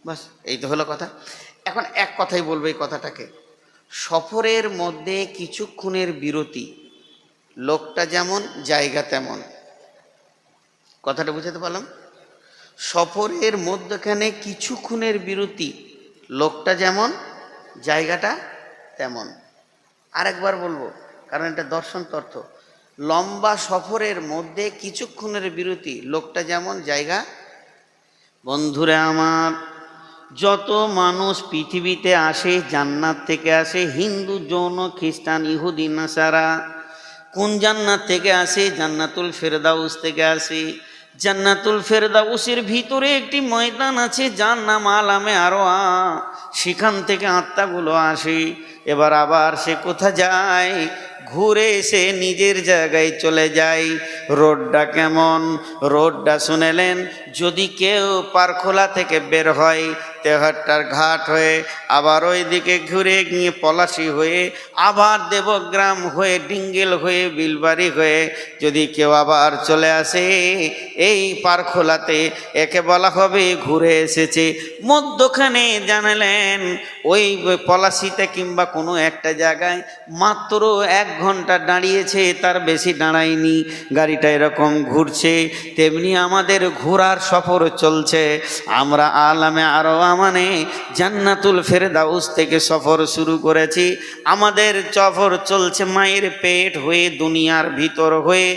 বাস। এই তো হলো কথা। এখন এক কথাই বলবো এই কথাটাকে, সফরের মধ্যে কিছুক্ষণের বিরতি, লোকটা যেমন জায়গা তেমন। কথাটা বুঝাতে পারলাম? সফরের মধ্যখানে কিছুক্ষণের বিরতি, লোকটা যেমন জায়গাটা তেমন। আরেকবার বলবো, কারণ এটা দর্শন তর্থ। লম্বা সফরের মধ্যে কিছুক্ষণের বিরতি, লোকটা যেমন জায়গা। বন্ধুরা আমার, যত মানুষ পৃথিবীতে আসে জান্নাত থেকে আসে, হিন্দু, জৈন, খ্রিস্টান, ইহুদি, নাসারা। কোন জান্নাত থেকে আসে? জান্নাতুল ফেরদাউস থেকে আসে। জান্নাতুল ফেরদাউসের ভিতরে একটি ময়দান আছে যার নাম আলামে আরোয়া, সেখান থেকে আত্মাগুলো আসে। এবার আবার সে কোথা যায়? ঘুরে এসে নিজের জায়গায় চলে যায়। রোডটা কেমন? রোডটা শুনেলেন, যদি কেউ পারখোলা থেকে বের হয় তেহাট্টার ঘাট হয়ে, আবার ওই দিকে ঘুরে গিয়ে পলাশি হয়ে, আবার দেবগ্রাম হয়ে, ডিঙ্গেল হয়ে, বিলবাড়ি হয়ে যদি কেউ আবার চলে আসে এই পারখোলাতে, একে বলা হবে ঘুরে এসেছে। মধ্যখানে জানালেন ওই পলাশিতে কিংবা কোনো একটা জায়গায় মাত্র 1 ঘন্টা দাঁড়িয়েছে, তার বেশি দাঁড়ায়নি, গাড়িটা এরকম ঘুরছে। তেমনি আমাদের ঘোরার সফর চলছে। আমরা আলামে আরোয়া মানে জান্নাতুল ফেরদাউস থেকে সফর শুরু করেছি। আমাদের সফর চলছে মায়ের পেট হয়ে, দুনিয়ার ভিতর হয়ে,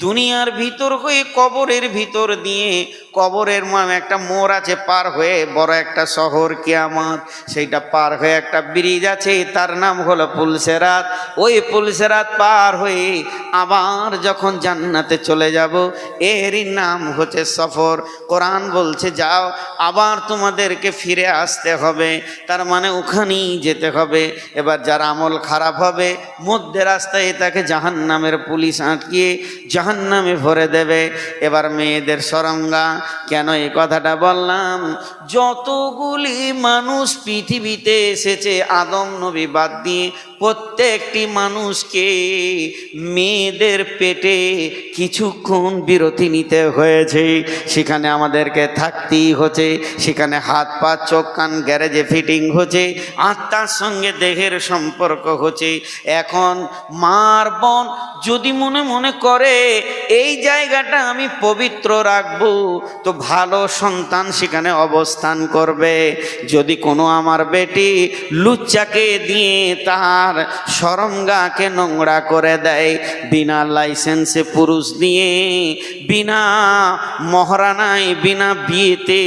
দুনিয়ার ভিতর হয়ে কবরের ভিতর দিয়ে, কবরের একটা মোড় আছে পার হয়ে বড় একটা শহর কিয়ামত, সেইটা পার হয়ে একটা ব্রিজ আছে, তার নাম হলো পুলসেরাত। ওই পুলসেরাত পার হয়ে আবার যখন জান্নাতে চলে যাব, এরই নাম হচ্ছে সফর। কোরআন বলছে যাও, আবার তোমাদেরকে ফিরে আসতে হবে, তার মানে ওখানেই যেতে হবে। এবার যার আমল খারাপ হবে মধ্যে রাস্তায় তাকে জাহান্নামের পুলিশ আটকিয়ে জাহান্নামে ভরে দেবে। এবার মেয়েদের সরঙ্গা। কেন এই কথাটা বললাম? যতগুলি মানুষ পৃথিবীতে এসেছে আদম নবী বাদ দিয়ে, প্রত্যেকটি মানুষকে মেয়েদের পেটে কিছুক্ষণ বিরতি নিতে হয়েছে। সেখানে আমাদেরকে থাকতেই হচ্ছে, সেখানে হাত পা চোখ কান গ্যারেজে ফিটিং হচ্ছে, আত্মার সঙ্গে দেহের সম্পর্ক হচ্ছে। এখন মার বোন যদি মনে মনে করে এই জায়গাটা আমি পবিত্র রাখবো, তো ভালো সন্তান সেখানে অবস্থান করবে। যদি কোনো আমার বেটি লুচ্চাকে দিয়ে তার সরঙ্গাকে নোংরা করে দেয়, বিনা লাইসেন্সে পুরুষ দিয়ে, বিনা মহারানায়, বিনা বিয়েতে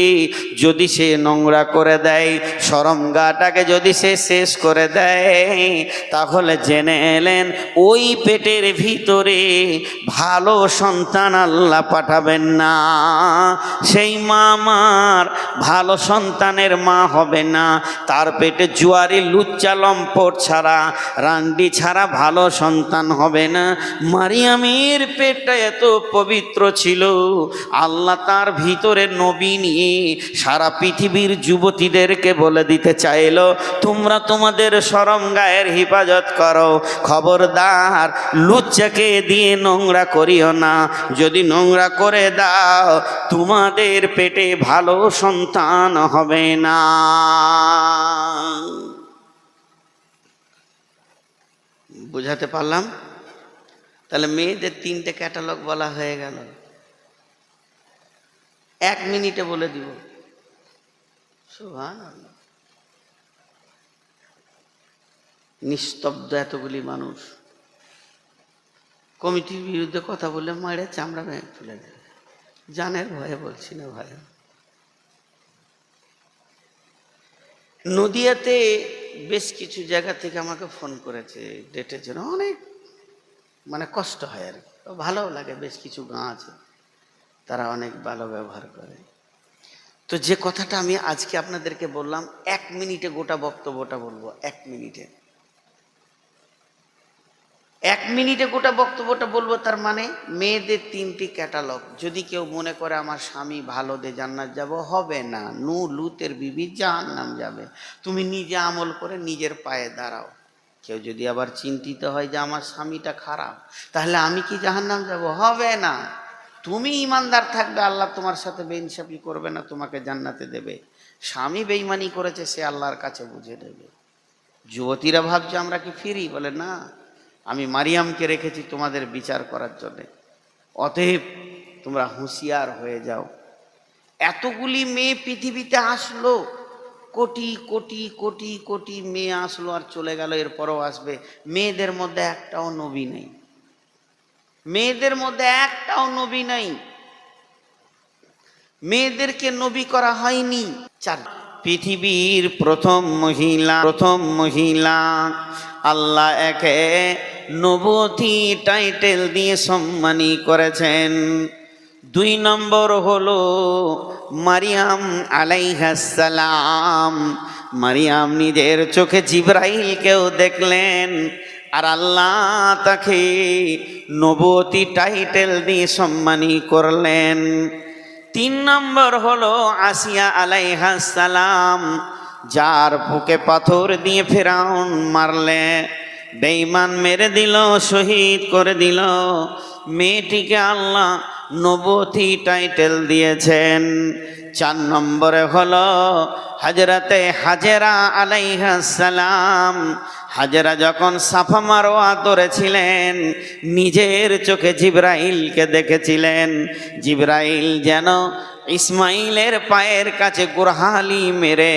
যদি সে নোংরা করে দেয়, সরঙ্গাটাকে যদি সে শেষ করে দেয়, তাহলে জেনে এলেন ওই পেটের ভিতরে ভালো সন্তান আল্লাহ পাঠাবেন না। সেই মা আমার ভালো সন্তানের মা হবে না। তার পেটে জুয়ারি, লুচ্চা, লম্পট ছাড়া, রান্ডি ছাড়া ভালো সন্তান হবে না। মারিয়ামের পেটটা এত পবিত্র ছিল, আল্লাহ তার ভিতরে নবী নিয়ে সারা পৃথিবীর যুবতীদেরকে বলে দিতে চাইল, তোমরা তোমাদের সরঙ্গায়ের হেফাজত করো, খবরদার লুচ্চাকে দিয়ে নোংরা করিও না। যদি নোংরা করে দাও তোমাদের পেটে ভালো সন্তান হবে না। বুঝাতে পারলাম? তাহলে মেয়েদের 3টে ক্যাটালগ বলা হয়ে গেল। 1 মিনিটে বলে দিব। সুবহানাল্লাহ। নিস্তব্ধ এতগুলি মানুষ। কমিটির বিরুদ্ধে কথা বললে মায়ের চামড়া ভেঙে ফেলে দেবে। জানের ভয়ে বলছি না ভাই। নদিয়াতে বেশ কিছু জায়গা থেকে আমাকে ফোন করেছে ডেটের জন্য, অনেক কষ্ট হয় আর কি। তো ভালোও লাগে, বেশ কিছু গাঁ আছে তারা অনেক ভালো ব্যবহার করে। তো যে কথাটা আমি আজকে আপনাদেরকে বললাম, 1 মিনিটে গোটা বক্তব্যটা বলবো। 1 মিনিটে, 1 মিনিটে গোটা বক্তব্যটা বলবো। তার মানে মেয়েদের 3টি ক্যাটালগ। যদি কেউ মনে করে আমার স্বামী ভালো দে জান্নাত যাব, হবে না। লুতের বিবি জাহান্নাম যাবে। তুমি নিজে আমল করে নিজের পায়ে দাঁড়াও। কেউ যদি আবার চিন্তিত হয় যে আমার স্বামীটা খারাপ, তাহলে আমি কি জাহান্নাম যাব, হবে না। তুমি ইমানদার থাকবে, আল্লাহ তোমার সাথে বেইনসাফি করবে না, তোমাকে জান্নাতে দেবে। স্বামী বেঈমানি করেছে, সে আল্লাহর কাছে বুঝে দেবে। যুবতীরা ভাবছে আমরা কি ফিরি, বলে না, আমি মারিয়ামকে রেখেছি তোমাদের বিচার করার জন্য। অতএব তোমরা হুঁশিয়ার হয়ে যাও। এতগুলি মেয়ে পৃথিবীতে আসলো, কোটি কোটি কোটি কোটি মেয়ে আসলো আর চলে গেল, এরপরও আসবে। মেয়েদের মধ্যে একটাও নবী নেই, মেয়েদের মধ্যে একটাও নবী নাই। মেয়েদেরকে নবী করা হয়নি। পৃথিবীর প্রথম মহিলা আল্লাহ একে নবুয়তি টাইটেল দিয়ে সম্মানী করেছেন। 2 নম্বর হলো মারিয়াম আলাইহিস সালাম। মারিয়াম নিজের চোখে জিবরাইলকেও দেখলেন, আর আল্লাহ তাকে নবুয়তি টাইটেল দিয়ে সম্মানী করলেন। 3 নম্বর হলো আসিয়া আলাইহিস সালাম, যার বুকে পাথর দিয়ে ফেরাউন মারলে, বেঈমান মেরে দিল, শহীদ করে দিল। মেয়েটিকে আল্লাহ নবুয়তি টাইটেল দিয়েছেন। 4 নম্বরে হলো হযরতে হাজেরা আলাইহিস সালাম। হাজেরা যখন সাফা মারওয়া ধরেছিলেন, নিজের চোখে জিবরাইলকে দেখেছিলেন। জিবরাইল যেন ইসমাইলের পায়ের কাছে গোরহালি মেরে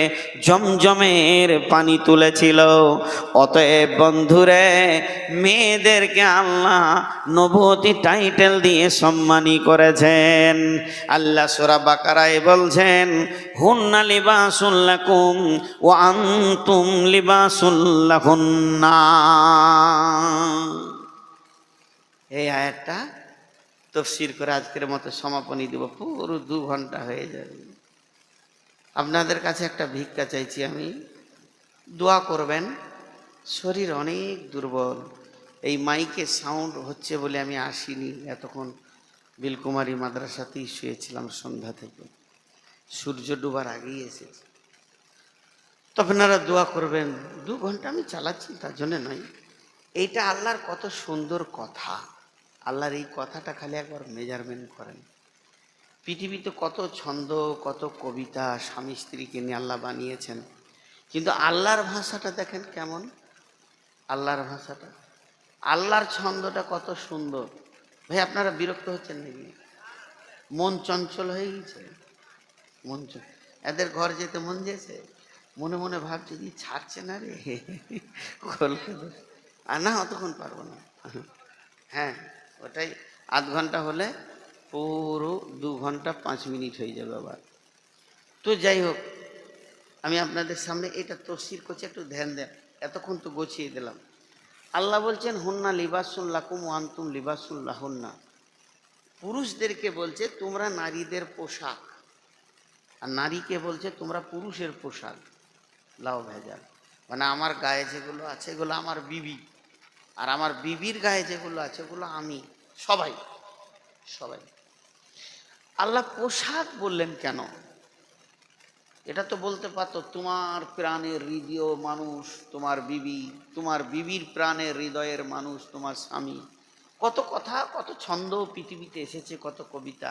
জমজমের পানি তুলেছিল। অতএব বন্ধুরে, মেয়েদেরকে আল্লাহ নবুয়তি টাইটেল দিয়ে সম্মানী করেছেন। আল্লাহ সূরা বাকারায় বলছেন, হুন্না লিবাসুল লাকুম ওয়া আনতুম লিবাসুল লাহুন্না। এই আয়াতটা তাফসীর করে আজকের মতো সমাপনী দেব, পুরো 2 ঘন্টা হয়ে যাবে। আপনাদের কাছে একটা ভিক্ষা চাইছি আমি, দোয়া করবেন। শরীর অনেক দুর্বল, এই মাইকে সাউন্ড হচ্ছে বলে আমি আসিনি, এতক্ষণ বিলকুমারী মাদ্রাসাতেই শুয়েছিলাম সন্ধ্যা থেকে, সূর্য ডোবার আগেই এসেছে। তো আপনারা দোয়া করবেন। 2 ঘন্টা আমি চালাচ্ছি তার জন্য নয়, এইটা আল্লাহর কত সুন্দর কথা। আল্লাহর এই কথাটা খালি একবার মেজারমেন্ট করেন। পৃথিবীতে কত ছন্দ, কত কবিতা স্বামী স্ত্রীকে নিয়ে আল্লাহ বানিয়েছেন, কিন্তু আল্লাহর ভাষাটা দেখেন কেমন। আল্লাহর ভাষাটা, আল্লাহর ছন্দটা কত সুন্দর। ভাই আপনারা বিরক্ত হচ্ছেন নাকি? মন চঞ্চল হয়ে গেছে, এদের ঘর যেতে মন যেছে, মনে মনে ভাবছে যে ছাড়ছে না রে, আর না অতক্ষণ পারবো না। হ্যাঁ, ওটাই 8 ঘন্টা হলে পুরো 2 ঘন্টা 5 মিনিট হয়ে যাবে আবার। তো যাই হোক, আমি আপনাদের সামনে এটা তাফসীর করছি, একটু ধ্যান দেন। এতক্ষণ তো গুছিয়ে দিলাম। আল্লাহ বলছেন হুন্না লিবাসুল লাকুম ওয়া আনতুম লিবাসুল লাহুন্না। পুরুষদেরকে বলছে তোমরা নারীদের পোশাক, আর নারীকে বলছে তোমরা পুরুষের পোশাক। লাও ভেজাল, মানে আমার গায়ে যেগুলো আছে এগুলো আমার বিবি, আর আমার বিবির গায়ে যেগুলো আছে ওগুলো আমি। সবাই সবাই আল্লাহ পোশাক বললেন কেন? এটা তো বলতে পারতো তোমার প্রাণের হৃদয় মানুষ তোমার বিবি, তোমার বিবির প্রাণের হৃদয়ের মানুষ তোমার স্বামী। কত কথা, কত ছন্দ পৃথিবীতে এসেছে, কত কবিতা।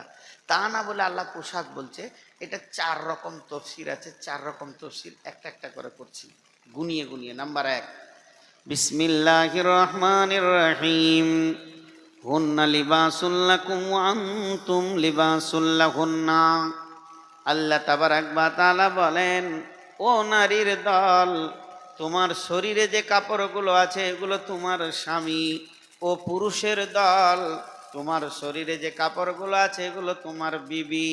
তা না বলে আল্লাহ পোশাক বলছে। এটা 4 রকম তাফসীর আছে, 4 রকম তাফসীর একটা একটা করে করছি গুনিয়ে গুনিয়ে। নাম্বার 1, বিসমিল্লাহির রহমানির রহিম। হুন্না লিবাসুল লাকুম ওয়া আনতুম লিবাসুল লাহুন্না। আল্লাহ তাবারাক ওয়া তাআলা বলেন, ও নারীর দল, তোমার শরীরে যে কাপড়গুলো আছে এগুলো তোমার স্বামী। ও পুরুষের দল, তোমার শরীরে যে কাপড়গুলো আছে এগুলো তোমার বিবি।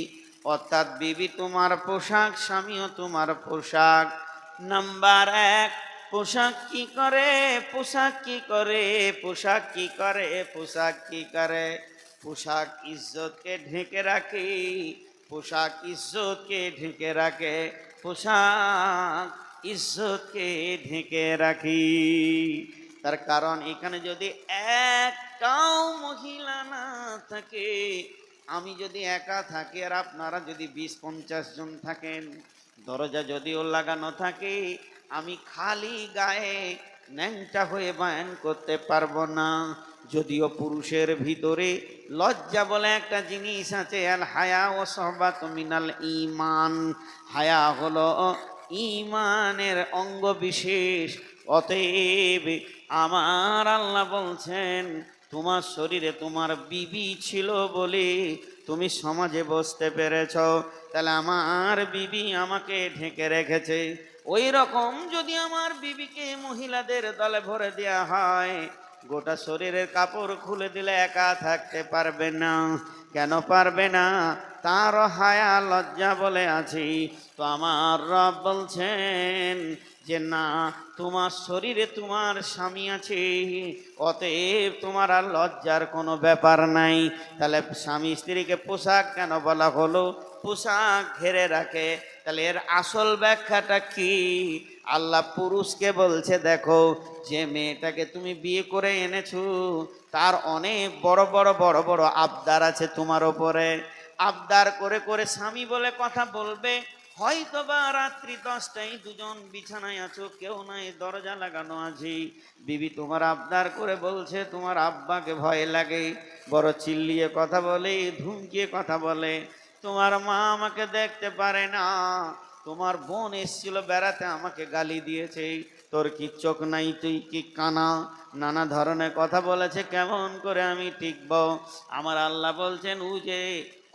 অর্থাৎ বিবি তোমার পোশাক, স্বামীও তোমার পোশাক। নাম্বার 1, পোশাক কি করে, পোশাক কি করে, পোশাক কি করে, পোশাক কি করে? পোশাক ইজ্জতকে ঢেকে রাখে, পোশাক ইজ্জতকে ঢেকে রাখে, পোশাক ইজ্জতকে ঢেকে রাখি। তার কারণ এখানে যদি একটাও মহিলা না থাকে, আমি যদি একা থাকি আর আপনারা যদি 20-50 জন থাকেন, দরজা যদিও লাগানো থাকে, আমি খালি গায়ে ন্যাংটা হয়ে বায়ান করতে পারবো না। যদিও পুরুষের ভিতরে লজ্জা বলে একটা জিনিস আছে, আল হায়া ও সহবাত মিনাল ঈমান, হায়া হলো ঈমানের অঙ্গ বিশেষ। অতএব আমার আল্লাহ বলছেন, তোমার শরীরে তোমার বিবি ছিল বলে তুমি সমাজে বসতে পেরেছ, তাহলে আমার বিবি আমাকে ঢেকে রেখেছে। ওই রকম যদি আমার বিবিকে মহিলাদের দলে ভরে দেওয়া হয়, গোটা শরীরের কাপড় খুলে দিলে একা থাকতে পারবে না। কেন পারবে না? তার হায়া লজ্জা বলে আছি। তো আমার রব বলছেন যে না, তোমার শরীরে তোমার স্বামী আছে, অতএব তোমার আর লজ্জার কোনো ব্যাপার নাই। তাহলে স্বামী স্ত্রীকে পোশাক কেন বলা হলো? পোশাক ঘেরে রাখে। তাহলে এর আসল ব্যাখ্যাটা কি? আল্লাহ পুরুষকে বলছে, দেখো, যে মেয়েটাকে তুমি বিয়ে করে এনেছো তার অনেক বড় বড় বড় বড় আবদার আছে তোমার ওপরে। আবদার করে করে স্বামী বলে কথা বলবে। হয়তো বা রাত্রি 10টায় দুজন বিছানায় আছো, কেউ নাই, দরজা লাগানো আছে, বিবি তোমার আবদার করে বলছে তোমার আব্বাকে ভয় লাগে, বড় চিল্লিয়ে কথা বলে, ধুমকিয়ে কথা বলে, তোমার মা আমাকে দেখতে পারে না, তোমার বোন এসেছিল বেড়াতে আমাকে গালি দিয়েছে, তোর কি চোখ নাই, তুই কি কানা, নানা ধরনের কথা বলেছে, কেমন করে আমি টিকব? আমার আল্লাহ বলছেন, ও যে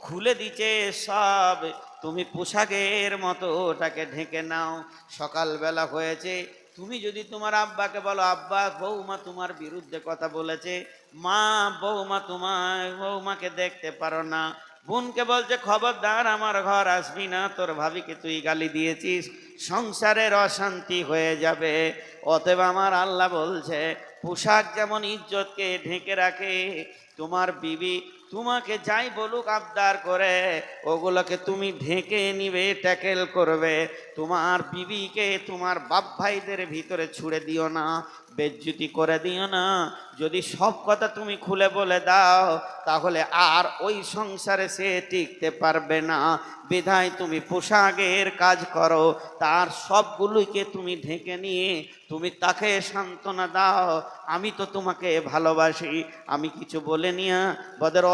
খুলে দিচ্ছে সব, তুমি পোশাকের মতো ওটাকে ঢেকে নাও। সকালবেলা হয়েছে, তুমি যদি তোমার আব্বাকে বলো, আব্বা বৌমা তোমার বিরুদ্ধে কথা বলেছে, মা বৌমাকে দেখতে পারো না, বোনকে বলছে খবরদার আমার ঘর আসবি না, তোর ভাবিকে তুই গালি দিয়েছিস, সংসারের অশান্তি হয়ে যাবে। অতএব আমার আল্লাহ বলছে, পোশাক যেমন ইজ্জতকে ঢেকে রাখে, তোমার বিবি তোমাকে যাই বলুক আবদার করে, ওগুলোকে তুমি ঢেকে নিবে, ট্যাকেল করবে। তোমার বিবিকে তোমার বাপ ভাইদের ভিতরে ছুড়ে দিও না, বেজ্জতি করে দিও না। যদি সব কথা তুমি খুলে বলে দাও, তাহলে আর ওই সংসারে সে টিকতে পারবে না। বিধায় তুমি পোশাকের কাজ করো, তার সবগুলোকে তুমি ঢেকে নিয়ে তুমি তাকে সান্ত্বনা দাও, আমি তো তোমাকে ভালোবাসি, আমি কিছু বলে নিয়া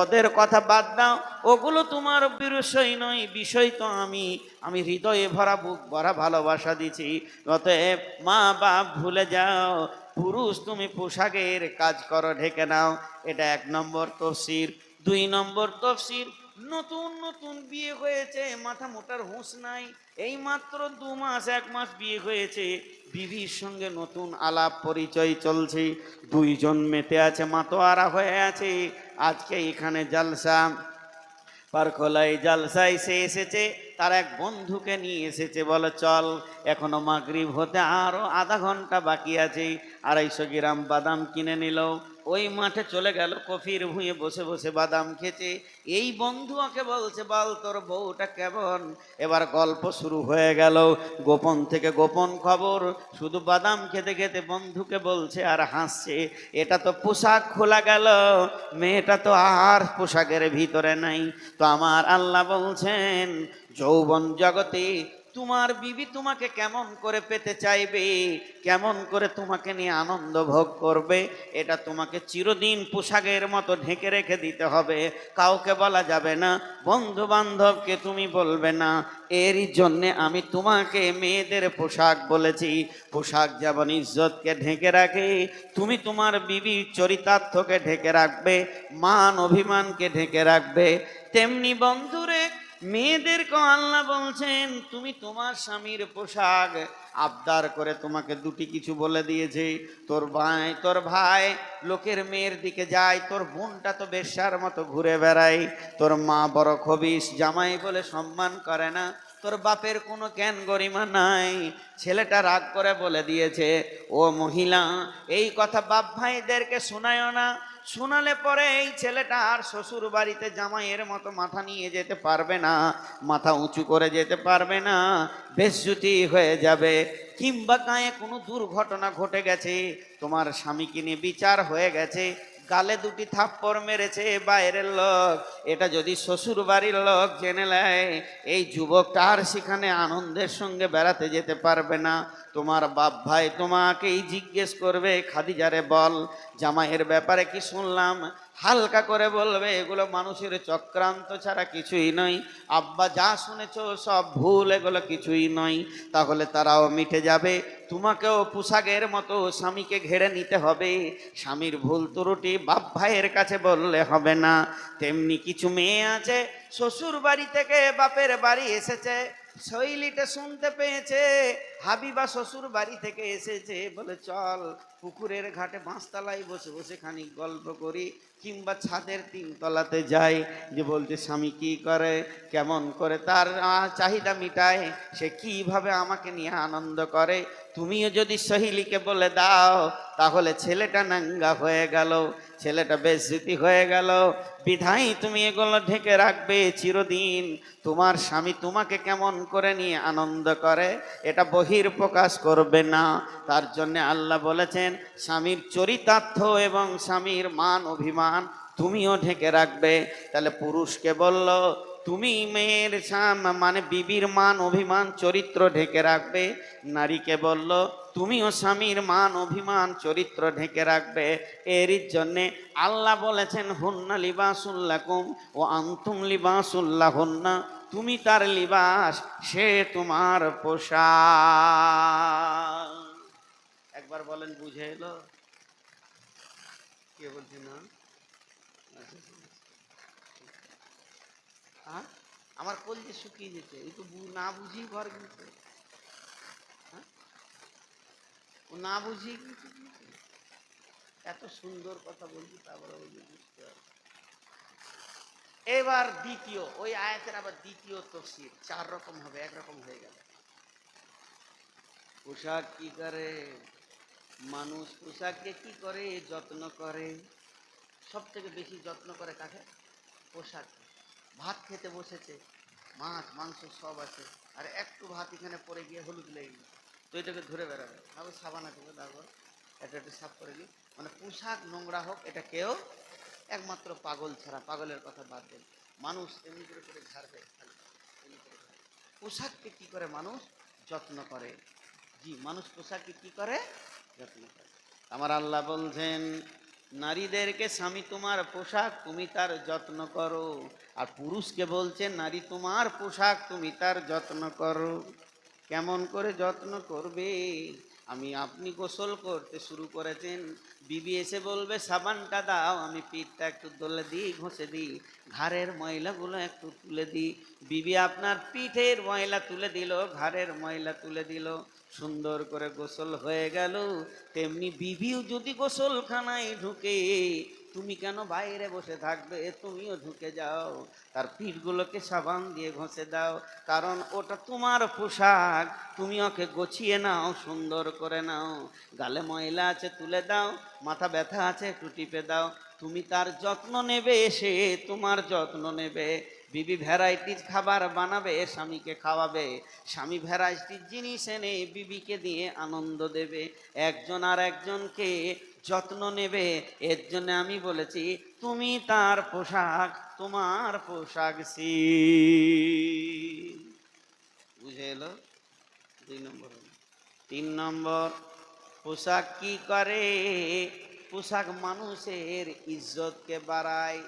ওদের কথা বাদ দাও, ওগুলো তোমার বিষয় নয়, বিষয় তো আমি হৃদয়ে ভরা বুক ভরা ভালোবাসা দিছি। অতএব মা বাপ ভুলে যাও, পুরুষ তুমি পোশাকের কাজ করো, ঢেকে নাও। এটা 1 নম্বর তফসির। 2 নম্বর তফসির, নতুন নতুন বিয়ে হয়েছে, মাথা মোটার হুঁশ নাই, এই মাত্র 2 মাস 1 মাস বিয়ে হয়েছে, বিবির সঙ্গে নতুন আলাপ পরিচয় চলছে, 2 জন মেতে আছে, মাতোয়ারা হয়ে আছে। আজকে এখানে জালসা, পারখোলাই জালসায় সে এসেছে, তার এক বন্ধুকে নিয়ে এসেছে, বলে চল, এখনো মাগরিব হতে আরো আধা ঘন্টা বাকি আছে, 250 গ্রাম বাদাম কিনে নিল, ওই মাঠে চলে গেল, কফির ভুঁয়ে বসে বসে বাদাম খেতে। এই বন্ধু ওকে বলছে, বল তোর বউটা কেমন? এবার গল্প শুরু হয়ে গেল, গোপন থেকে গোপন খবর, শুধু বাদাম খেতে খেতে বন্ধুকে বলছে আর হাসছে, এটা তো পোশাক খোলা গেল, মেয়েটা তো আর পোশাকের ভিতরে নাই। তো আমার আল্লাহ বলছেন, যৌবন জগতে তোমার বিবি তোমাকে কেমন করে পেতে চাইবে, কেমন করে তোমাকে নিয়ে আনন্দ ভোগ করবে, এটা তোমাকে চিরদিন পোশাকের মতো ঢেকে রেখে দিতে হবে, কাউকে বলা যাবে না, বন্ধু বান্ধবকে তুমি বলবে না। এরই জন্যে আমি তোমাকে মেয়েদের পোশাক বলেছি। পোশাক যেমন ইজ্জতকে ঢেকে রাখে, তুমি তোমার বিবির চরিতার্থকে ঢেকে রাখবে, মান অভিমানকে ঢেকে রাখবে, তেমনি বন্ধুরে মেয়েদেরকে আল্লাহ বলছেন, তুমি তোমার স্বামীর পোশাক আবদার করে তোমাকে 2টি কিছু বলে দিয়েছে, তোর ভাই লোকের মেয়ের দিকে যায়, তোর বোনটা তো বেশ্যার মতো ঘুরে বেড়ায়, তোর মা বড় খবিস, জামাই বলে সম্মান করে না, তোর বাপের কোনো জ্ঞান গরিমা নাই। ছেলেটা রাগ করে বলে দিয়েছে, ও মহিলা, এই কথা বাপ ভাইদেরকে শোনায়ও না, শোনালে পরে এই ছেলেটা আর শ্বশুর বাড়িতে জামাইয়ের মতো মাথা নিয়ে যেতে পারবে না, মাথা উঁচু করে যেতে পারবে না, বেজ্জতি হয়ে যাবে। কিংবা গায়ে কোনো দুর্ঘটনা ঘটে গেছে, তোমার স্বামীকে নিয়ে বিচার হয়ে গেছে, গালে দুটি থাপ্পড় মেরেছে বাইরের লোক, এটা যদি শ্বশুর বাড়ির লোক জেনে নেয়, এই যুবকটা আর সেখানে আনন্দের সঙ্গে বেড়াতে যেতে পারবে না। তোমার বাপ ভাই তোমাকেই জিজ্ঞেস করবে, খাদিজারে বল জামাইয়ের ব্যাপারে কি শুনলাম। হালকা করে বলবে, এগুলো মানুষের চক্রান্ত ছাড়া কিছুই নয়, আব্বা যা শুনেছ সব ভুল, এগুলো কিছুই নয়। তাহলে তারাও মিটে যাবে, তোমাকেও পোশাকের মতো স্বামীকে ঘেরে নিতে হবে। স্বামীর ভুল ত্রুটি বাপ ভাইয়ের কাছে বললে হবে না। তেমনি কিছু মেয়ে আছে শ্বশুর বাড়ি থেকে বাপের বাড়ি এসেছে, শৈলীটা শুনতে পেয়েছে হাবিবা শ্বশুর বাড়ি থেকে এসেছে, বলে চল পুকুরের ঘাটে বাঁশতলায় বসে বসে খানিক গল্প করি, কিংবা ছাদের 3 তলাতে যাই। যে বলছে স্বামী কি করে, কেমন করে তার চাহিদা মিটায়, সে কিভাবে আমাকে নিয়ে আনন্দ করে। তুমিও যদি সহেলিকে বলে দাও, তাহলে ছেলেটা নাঙ্গা হয়ে গেল, ছেলেটা বেজ্জতি হয়ে গেল। বিধাই তুমি এগুলো ঢেকে রাখবে চিরদিন। তোমার স্বামী তোমাকে কেমন করে নিয়ে আনন্দ করে, এটা বহির প্রকাশ করবে না। তার জন্য আল্লাহ বলেছেন, স্বামীর চরিতার্থ এবং স্বামীর মান অভিমান তুমিও ঢেকে রাখবে। তাহলে পুরুষকে বলল, তুমি মেয়ের মানে বিবির মান অভিমান চরিত্র ঢেকে রাখবে। নারীকে বলল, তুমিও স্বামীর মান অভিমান চরিত্র ঢেকে রাখবে। এরই জন্যে আল্লাহ বলেছেন, হুন্না লিবাসুল লাকুম ও আনতুম লিবাসুল লাহুন্না, তুমি তার লিবাস, সে তোমার পোশাক। একবার বলেন, বুঝে এলো? কে বলছি না? হ্যাঁ, আমার কলজে শুকিয়ে যেতে, এই তো না বুঝি ঘর গেছে, ও না বুঝি এত সুন্দর কথা বলছি, তারপরে বুঝতে হবে। এবার দ্বিতীয় ওই আয়াতের আবার দ্বিতীয় তফসির 4 রকম হবে, একরকম হয়ে গেল। পোশাক কি করে মানুষ, পোশাককে কি করে যত্ন করে, সব থেকে বেশি যত্ন করে কাকে? পোশাক। ভাত খেতে বসেছে, মাছ মাংস সব আছে, আর একটু ভাত এখানে পরে গিয়ে হলুদ লেগে গেছে, তো এটাকে ধরে বেড়াবে, তারপর সাবান আছে, তারপর এটা একটু সাফ করে দিই। মানে পোশাক নোংরা হোক, এটা কেউ, একমাত্র পাগল ছাড়া, পাগলের কথা বাদ দেন, মানুষ এমনি করে করে ঝাড়বে। পোশাককে কি করে মানুষ যত্ন করে? জি, মানুষ পোশাককে কি করে যত্ন করে। আমার আল্লাহ বলছেন, নারীদেরকে স্বামী তোমার পোশাক, তুমি তার যত্ন করো। আর পুরুষকে বলছেন, নারী তোমার পোশাক, তুমি তার যত্ন করো। কেমন করে যত্ন করবে? আপনি গোসল করতে শুরু করেছেন, বিবি এসে বলবে সাবানটা দাও, আমি পিঠটা একটু দলে দিই, ঘষে দিই, ঘাড়ের ময়লাগুলো একটু তুলে দিই। বিবি আপনার পিঠের ময়লা তুলে দিল, ঘাড়ের ময়লা তুলে দিল, সুন্দর করে গোসল হয়ে গেল। তেমনি বিবিও যদি গোসলখানায় ঢুকে, তুমি কেন বাইরে বসে থাকবে? তুমিও ঢুকে যাও, তার পিঠগুলোকে সাবান দিয়ে ঘষে দাও, কারণ ওটা তোমার পোশাক। তুমি ওকে গোছিয়ে নাও, সুন্দর করে নাও, গালে ময়লা আছে তুলে দাও, মাথা ব্যথা আছে একটু টিপে দাও। তুমি তার যত্ন নেবে, সে তোমার যত্ন নেবে। বিবি ভ্যারাইটিস খাবার বানাবে, স্বামীকে খাওয়াবে, স্বামী ভ্যারাইটিস জিনিস এনে বিবিকে দিয়ে আনন্দ দেবে, একজন আর একজনকে যত্ন নেবে। এর জন্য আমি বলেছি, তুমি তার পোশাক, তোমার পোশাক সি। বুঝে এলো? 2 নম্বর। 3 নম্বর, পোশাক কি করে? পোশাক মানুষের ইজ্জতকে বাড়ায়।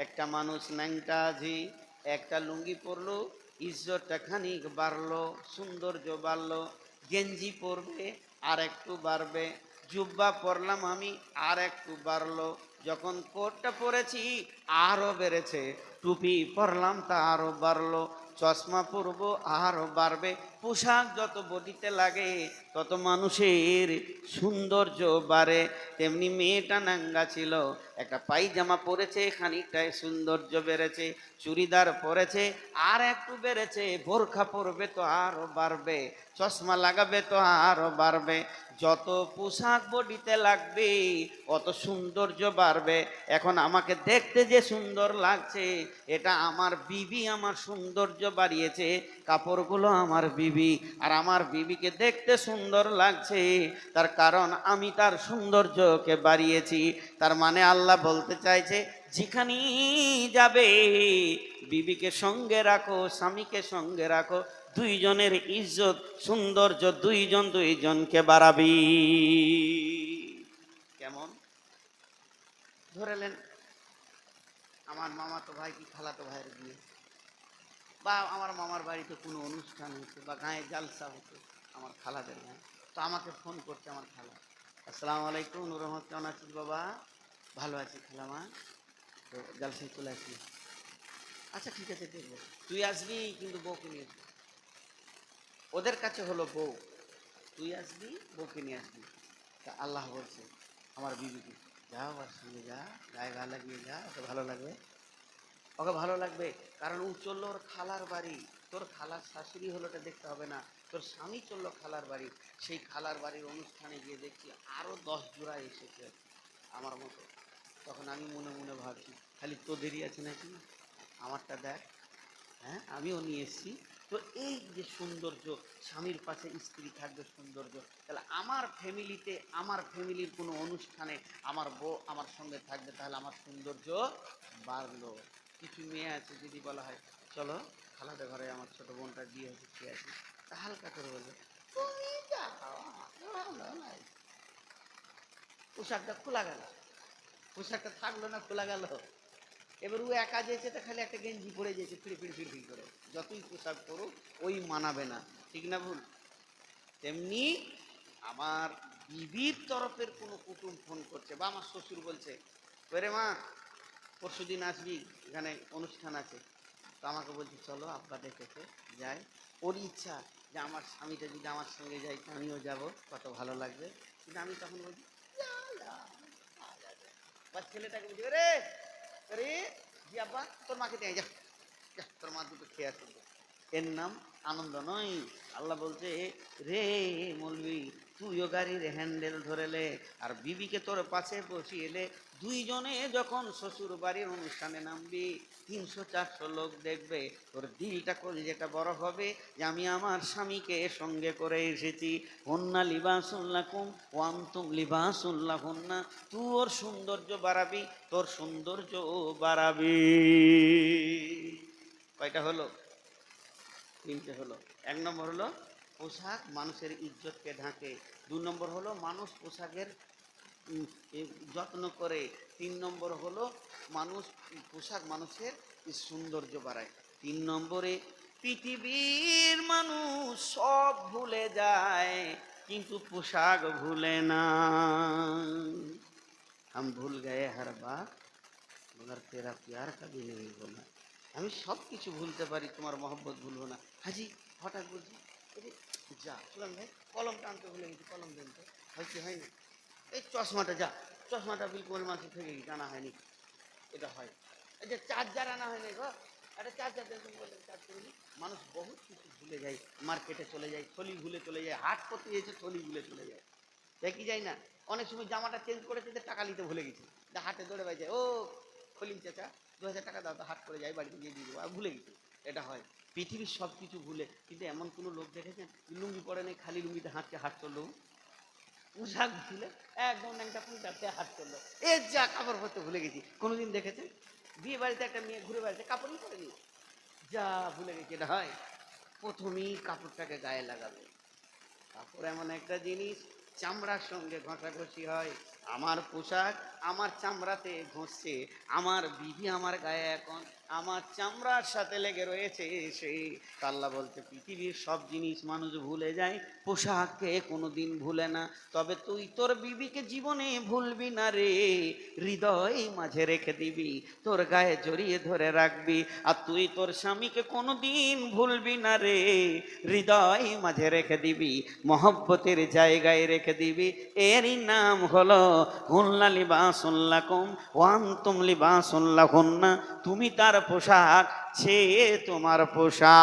একটা মানুষ ন্যাংটা আজি একটা লুঙ্গি পরলো, ইজ্জতটা খানিক বাড়লো, সৌন্দর্য বাড়লো। গেঞ্জি পরবে, আর একটু বাড়বে। জুব্বা পরলাম আমি, আর একটু বাড়লো। যখন কোটটা পরেছি, আরও বেড়েছে। টুপি পরলাম, তা আরও বাড়লো। চশমা পরবো, আরও বাড়বে। পোশাক যত বডিতে লাগে, তত মানুষের সৌন্দর্য বাড়ে। তেমনি মেয়েটা নাঙ্গা ছিল, একটা পায়জামা পরেছে, খানিকটায় সৌন্দর্য বেড়েছে, চুড়িদার পরেছে আর একটু বেড়েছে, বোরখা পরবে তো আরো বাড়বে, চশমা লাগাবে তো আরো বাড়বে। যত পোশাক বডিতে লাগবে অত সৌন্দর্য বাড়বে। এখন আমাকে দেখতে যে সুন্দর লাগছে, এটা আমার বিবি আমার সৌন্দর্য বাড়িয়েছে, কাপড়গুলো আমার বিবি। আর আমার বিবিকে দেখতে সুন্দর লাগছে, তার কারণ আমি তার সৌন্দর্যকে বাড়িয়েছি। তার মানে আল্লাহ বলতে চাইছে, যেখানেই যাবে বিবিকে সঙ্গে রাখো, স্বামীকে সঙ্গে রাখো, দুইজনের ইজ্জত সৌন্দর্য দুইজনকে বাড়াবি। কেমন? ধরেলেন আমার মামাতো ভাই কি খালাতো ভাইয়ের বিয়ে, বা আমার মামার বাড়িতে কোনো অনুষ্ঠান হচ্ছে, বা গায়ে জালসা হচ্ছে, আমার খালাদের গায়ে, তো আমাকে ফোন করছে আমার খালা, আসসালামু আলাইকুম নুর রহমত, কেমন আছিস বাবা? ভালো আছি খালামা, তো জালসায় চলে আসি। আচ্ছা ঠিক আছে দেখবো, তুই আসবি কিন্তু বউকে নিয়ে আসবি। ওদের কাছে হলো বউ, তুই আসবি বউকে নিয়ে আসবি। তা আল্লাহ বলছে আমার বিবিকে, যাও আর সঙ্গে যা, গায়ে গা লাগিয়ে যা, ওকে ভালো লাগবে, ওকে ভালো লাগবে। কারণ ও চললো ওর খালার বাড়ি, তোর খালার শাশুড়ি হলো এটা দেখতে হবে না, তোর স্বামী চললো খালার বাড়ি, সেই খালার বাড়ির অনুষ্ঠানে গিয়ে দেখছি আরও 10 জোড়া এসেছে আমার মতো। তখন আমি মনে মনে ভাবছি, খালি তোদেরই আছে নাকি, আমারটা দেখ, হ্যাঁ আমিও নিয়ে এসেছি। তো এই যে সৌন্দর্য, স্বামীর পাশে স্ত্রী থাকবে সৌন্দর্য, তাহলে আমার ফ্যামিলিতে, আমার ফ্যামিলির কোনো অনুষ্ঠানে আমার বউ আমার সঙ্গে থাকবে, তাহলে আমার সৌন্দর্য বাড়লো। কিছু মেয়ে আছে যদি বলা হয় চলো খালাদের ঘরে আমার ছোটো বোনটার বিয়ে হচ্ছে, খেয়ে আসি, তা হালকা করে বলবে তুমি যাও, ভালো নাই। পোশাকটা খোলা গেল, পোশাকটা থাকলো না, খোলা গেল। এবার ও একা যেয়েছে, তা খালি একটা গেঞ্জি পরে যেয়েছে ফিরে ফিরে ফিরে ফিরে করে, যতই পোশাক করুক ওই মানাবে না, ঠিক না ভুল? তেমনি আমার বিবির তরফের কোনো কুটুম ফোন করছে, বা আমার শ্বশুর বলছে ওরে মা পরশু দিন আসবি, এখানে অনুষ্ঠান আছে, তো আমাকে বলছি চলো আব্বা দেখেছে যাই। ওর ইচ্ছা যে আমার স্বামীটা যদি আমার সঙ্গে যায় আমিও যাব, কত ভালো লাগবে। কিন্তু আমি তখন বলছি বা ছেলেটাকে বলছি রে রে জি আব্বা তোর মাকে নিয়ে যা, তোর মা দুটো খেয়ে আসবে। এর নাম আনন্দ নয়। আল্লাহ বলছে রে মৌলবি, তুইও গাড়ির হ্যান্ডেল ধরেলে আর বিবিকে তোর পাশে বসিয়ে এলে, দুইজনে যখন শ্বশুর বাড়ির অনুষ্ঠানে নামবি 300-400 লোক দেখবে, তোর দিলটা যেটা বড় হবে যে আমি আমার স্বামীকে সঙ্গে করে এসেছি। হন্না লিবাসুল্লাকুম ওয়ান্তুম লিবাসুল্লাহ হন্না, তুই ওর সৌন্দর্য বাড়াবি, তোর সৌন্দর্য বাড়াবি। কয়টা হলো? 3টে হলো। 1 নম্বর হলো পোশাক মানুষের ইজ্জতকে ঢাকে, 2 নম্বর হলো মানুষ পোশাকের যত্ন করে, 3 নম্বর হলো মানুষ পোশাক মানুষের সৌন্দর্য বাড়ায়, 3 নম্বরে পৃথিবীর মানুষ সব ভুলে যায় কিন্তু পোশাক ভুলে না। हम भूल गए हर बात मगर तेरा प्यार कभी नहीं भूला। আমি সব কিছু ভুলতে পারি, তোমার মহব্বত ভুলবো না। হাজি হঠাৎ বলছি যা শুনলাম ভাই কলমটা আনতে ভুলে গেছি, কলম দেন তো, হয় কি হয় না? এই চশমাটা যা, চশমাটা বিলকুল মাসে থেকে গেছি, আনা হয়নি, এটা হয়। এই যে চার্জার আনা হয়নি গো, একটা চার্জার দেন, তুমি বললেন চার্জ করিনি। মানুষ বহুত কিছু ভুলে যায়, মার্কেটে চলে যায় থলি ভুলে চলে যায়, হাট করতে গেছে থলি ভুলে চলে যায়, দেখি যায় না। অনেক সময় জামাটা চেঞ্জ করেছে, টাকা নিতে ভুলে গেছি, হাটে দৌড়ে বাই যায়, ও খলিম চাচা 2000 টাকা দাও, তো হাট করে যাই বাড়িতে গিয়ে দিয়ে দেবো, আর ভুলে গেছি। এটা হয়, পৃথিবীর সব কিছু ভুলে। কিন্তু এমন কোনো লোক দেখেছেন লুঙ্গি পরে নেই, খালি লুঙ্গিতে হাঁটছে, হাট চললো, পোশাক ভুলে একদম একটা পুঁচাতে হাট চললো, এ যা কাপড় পরতে ভুলে গেছি। কোনোদিন দেখেছেন বিয়ে বাড়িতে একটা মেয়ে ঘুরে বেড়াচ্ছে কাপড়ই পরেনি, যা ভুলে গেছি? এটা হয়। প্রথমেই কাপড়টাকে গায়ে লাগাবে। কাপড় এমন একটা জিনিস চামড়ার সঙ্গে ঘষাঘষি হয়, আমার পোশাক আমার চামড়াতে ঘষছে, আমার বিধি আমার গায়ে এখন আমার চামড়ার সাথে লেগে রয়েছে। সেই আল্লাহ বলতে পৃথিবীর সব জিনিস মানুষ ভুলে যায়, পোশাককে কোনোদিন ভুলে না। তবে তুই তোর বিবিকে জীবনে ভুলবি না রে, হৃদয় মাঝে রেখে দিবি, তোর গায়ে জড়িয়ে ধরে রাখবি। আর তুই তোর স্বামীকে কোনোদিন ভুলবি না রে, হৃদয় মাঝে রেখে দিবি, মহব্বতের জায়গায় রেখে দিবি। এরই নাম হলো হুন্না লিবাসুন লাকুম ওয়া আনতুম লিবাসুন লাহুন্না। তুমি তার পোশাক, সে তোমার পোশাক।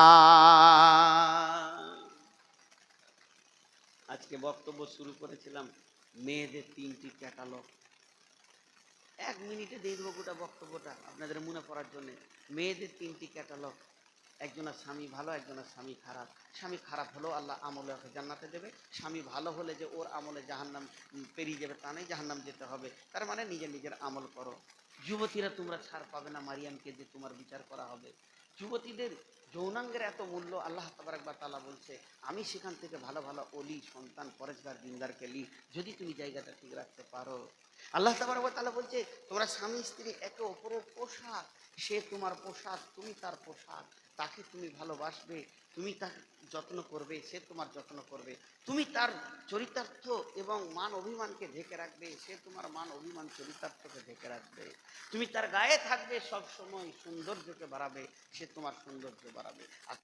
আজকে বক্তব্য শুরু করেছিলাম মেয়েদের 3টি ক্যাটালগ। 1 মিনিটে দিয়ে দেবো গোটা বক্তব্যটা আপনাদের মনে পড়ার জন্য। মেয়েদের 3টি ক্যাটালগ। একজনের স্বামী ভালো, একজনের স্বামী খারাপ। স্বামী খারাপ হলেও আল্লাহ আমলে ওকে জান্নাতে দেবে, স্বামী ভালো হলে যে ওর আমলে জাহান্নাম পেরিয়ে যাবে তা নেই, জাহান্নাম যেতে হবে। তার মানে নিজের নিজের আমল করো। যুবতীরা তোমরা ছাড় পাবে না মারিয়ামকে যে তোমার বিচার করা হবে। যুবতীদের যৌনাঙ্গের এত মূল্য, আল্লাহ তাবারক ওয়া তাআলা বলছে আমি সেখান থেকে ভালো ভালো অলি সন্তান পরেশগার দিনদারকে লি, যদি তুমি জায়গাটা ঠিক রাখতে পারো। আল্লাহ তাবারক ওয়া তাআলা বলছে তোমরা স্বামী স্ত্রী একে অপরের পোশাক, সে তোমার পোশাক, তুমি তার পোশাক। তাকে তুমি ভালোবাসবে, তুমি তার যত্ন করবে, সে তোমার যত্ন করবে। তুমি তার চরিতার্থ এবং মান অভিমানকে ঢেকে রাখবে, সে তোমার মান অভিমান চরিতার্থকে ঢেকে রাখবে। তুমি তার গায়ে থাকবে সব সময়, সৌন্দর্যকে বাড়াবে, সে তোমার সৌন্দর্য বাড়াবে। আর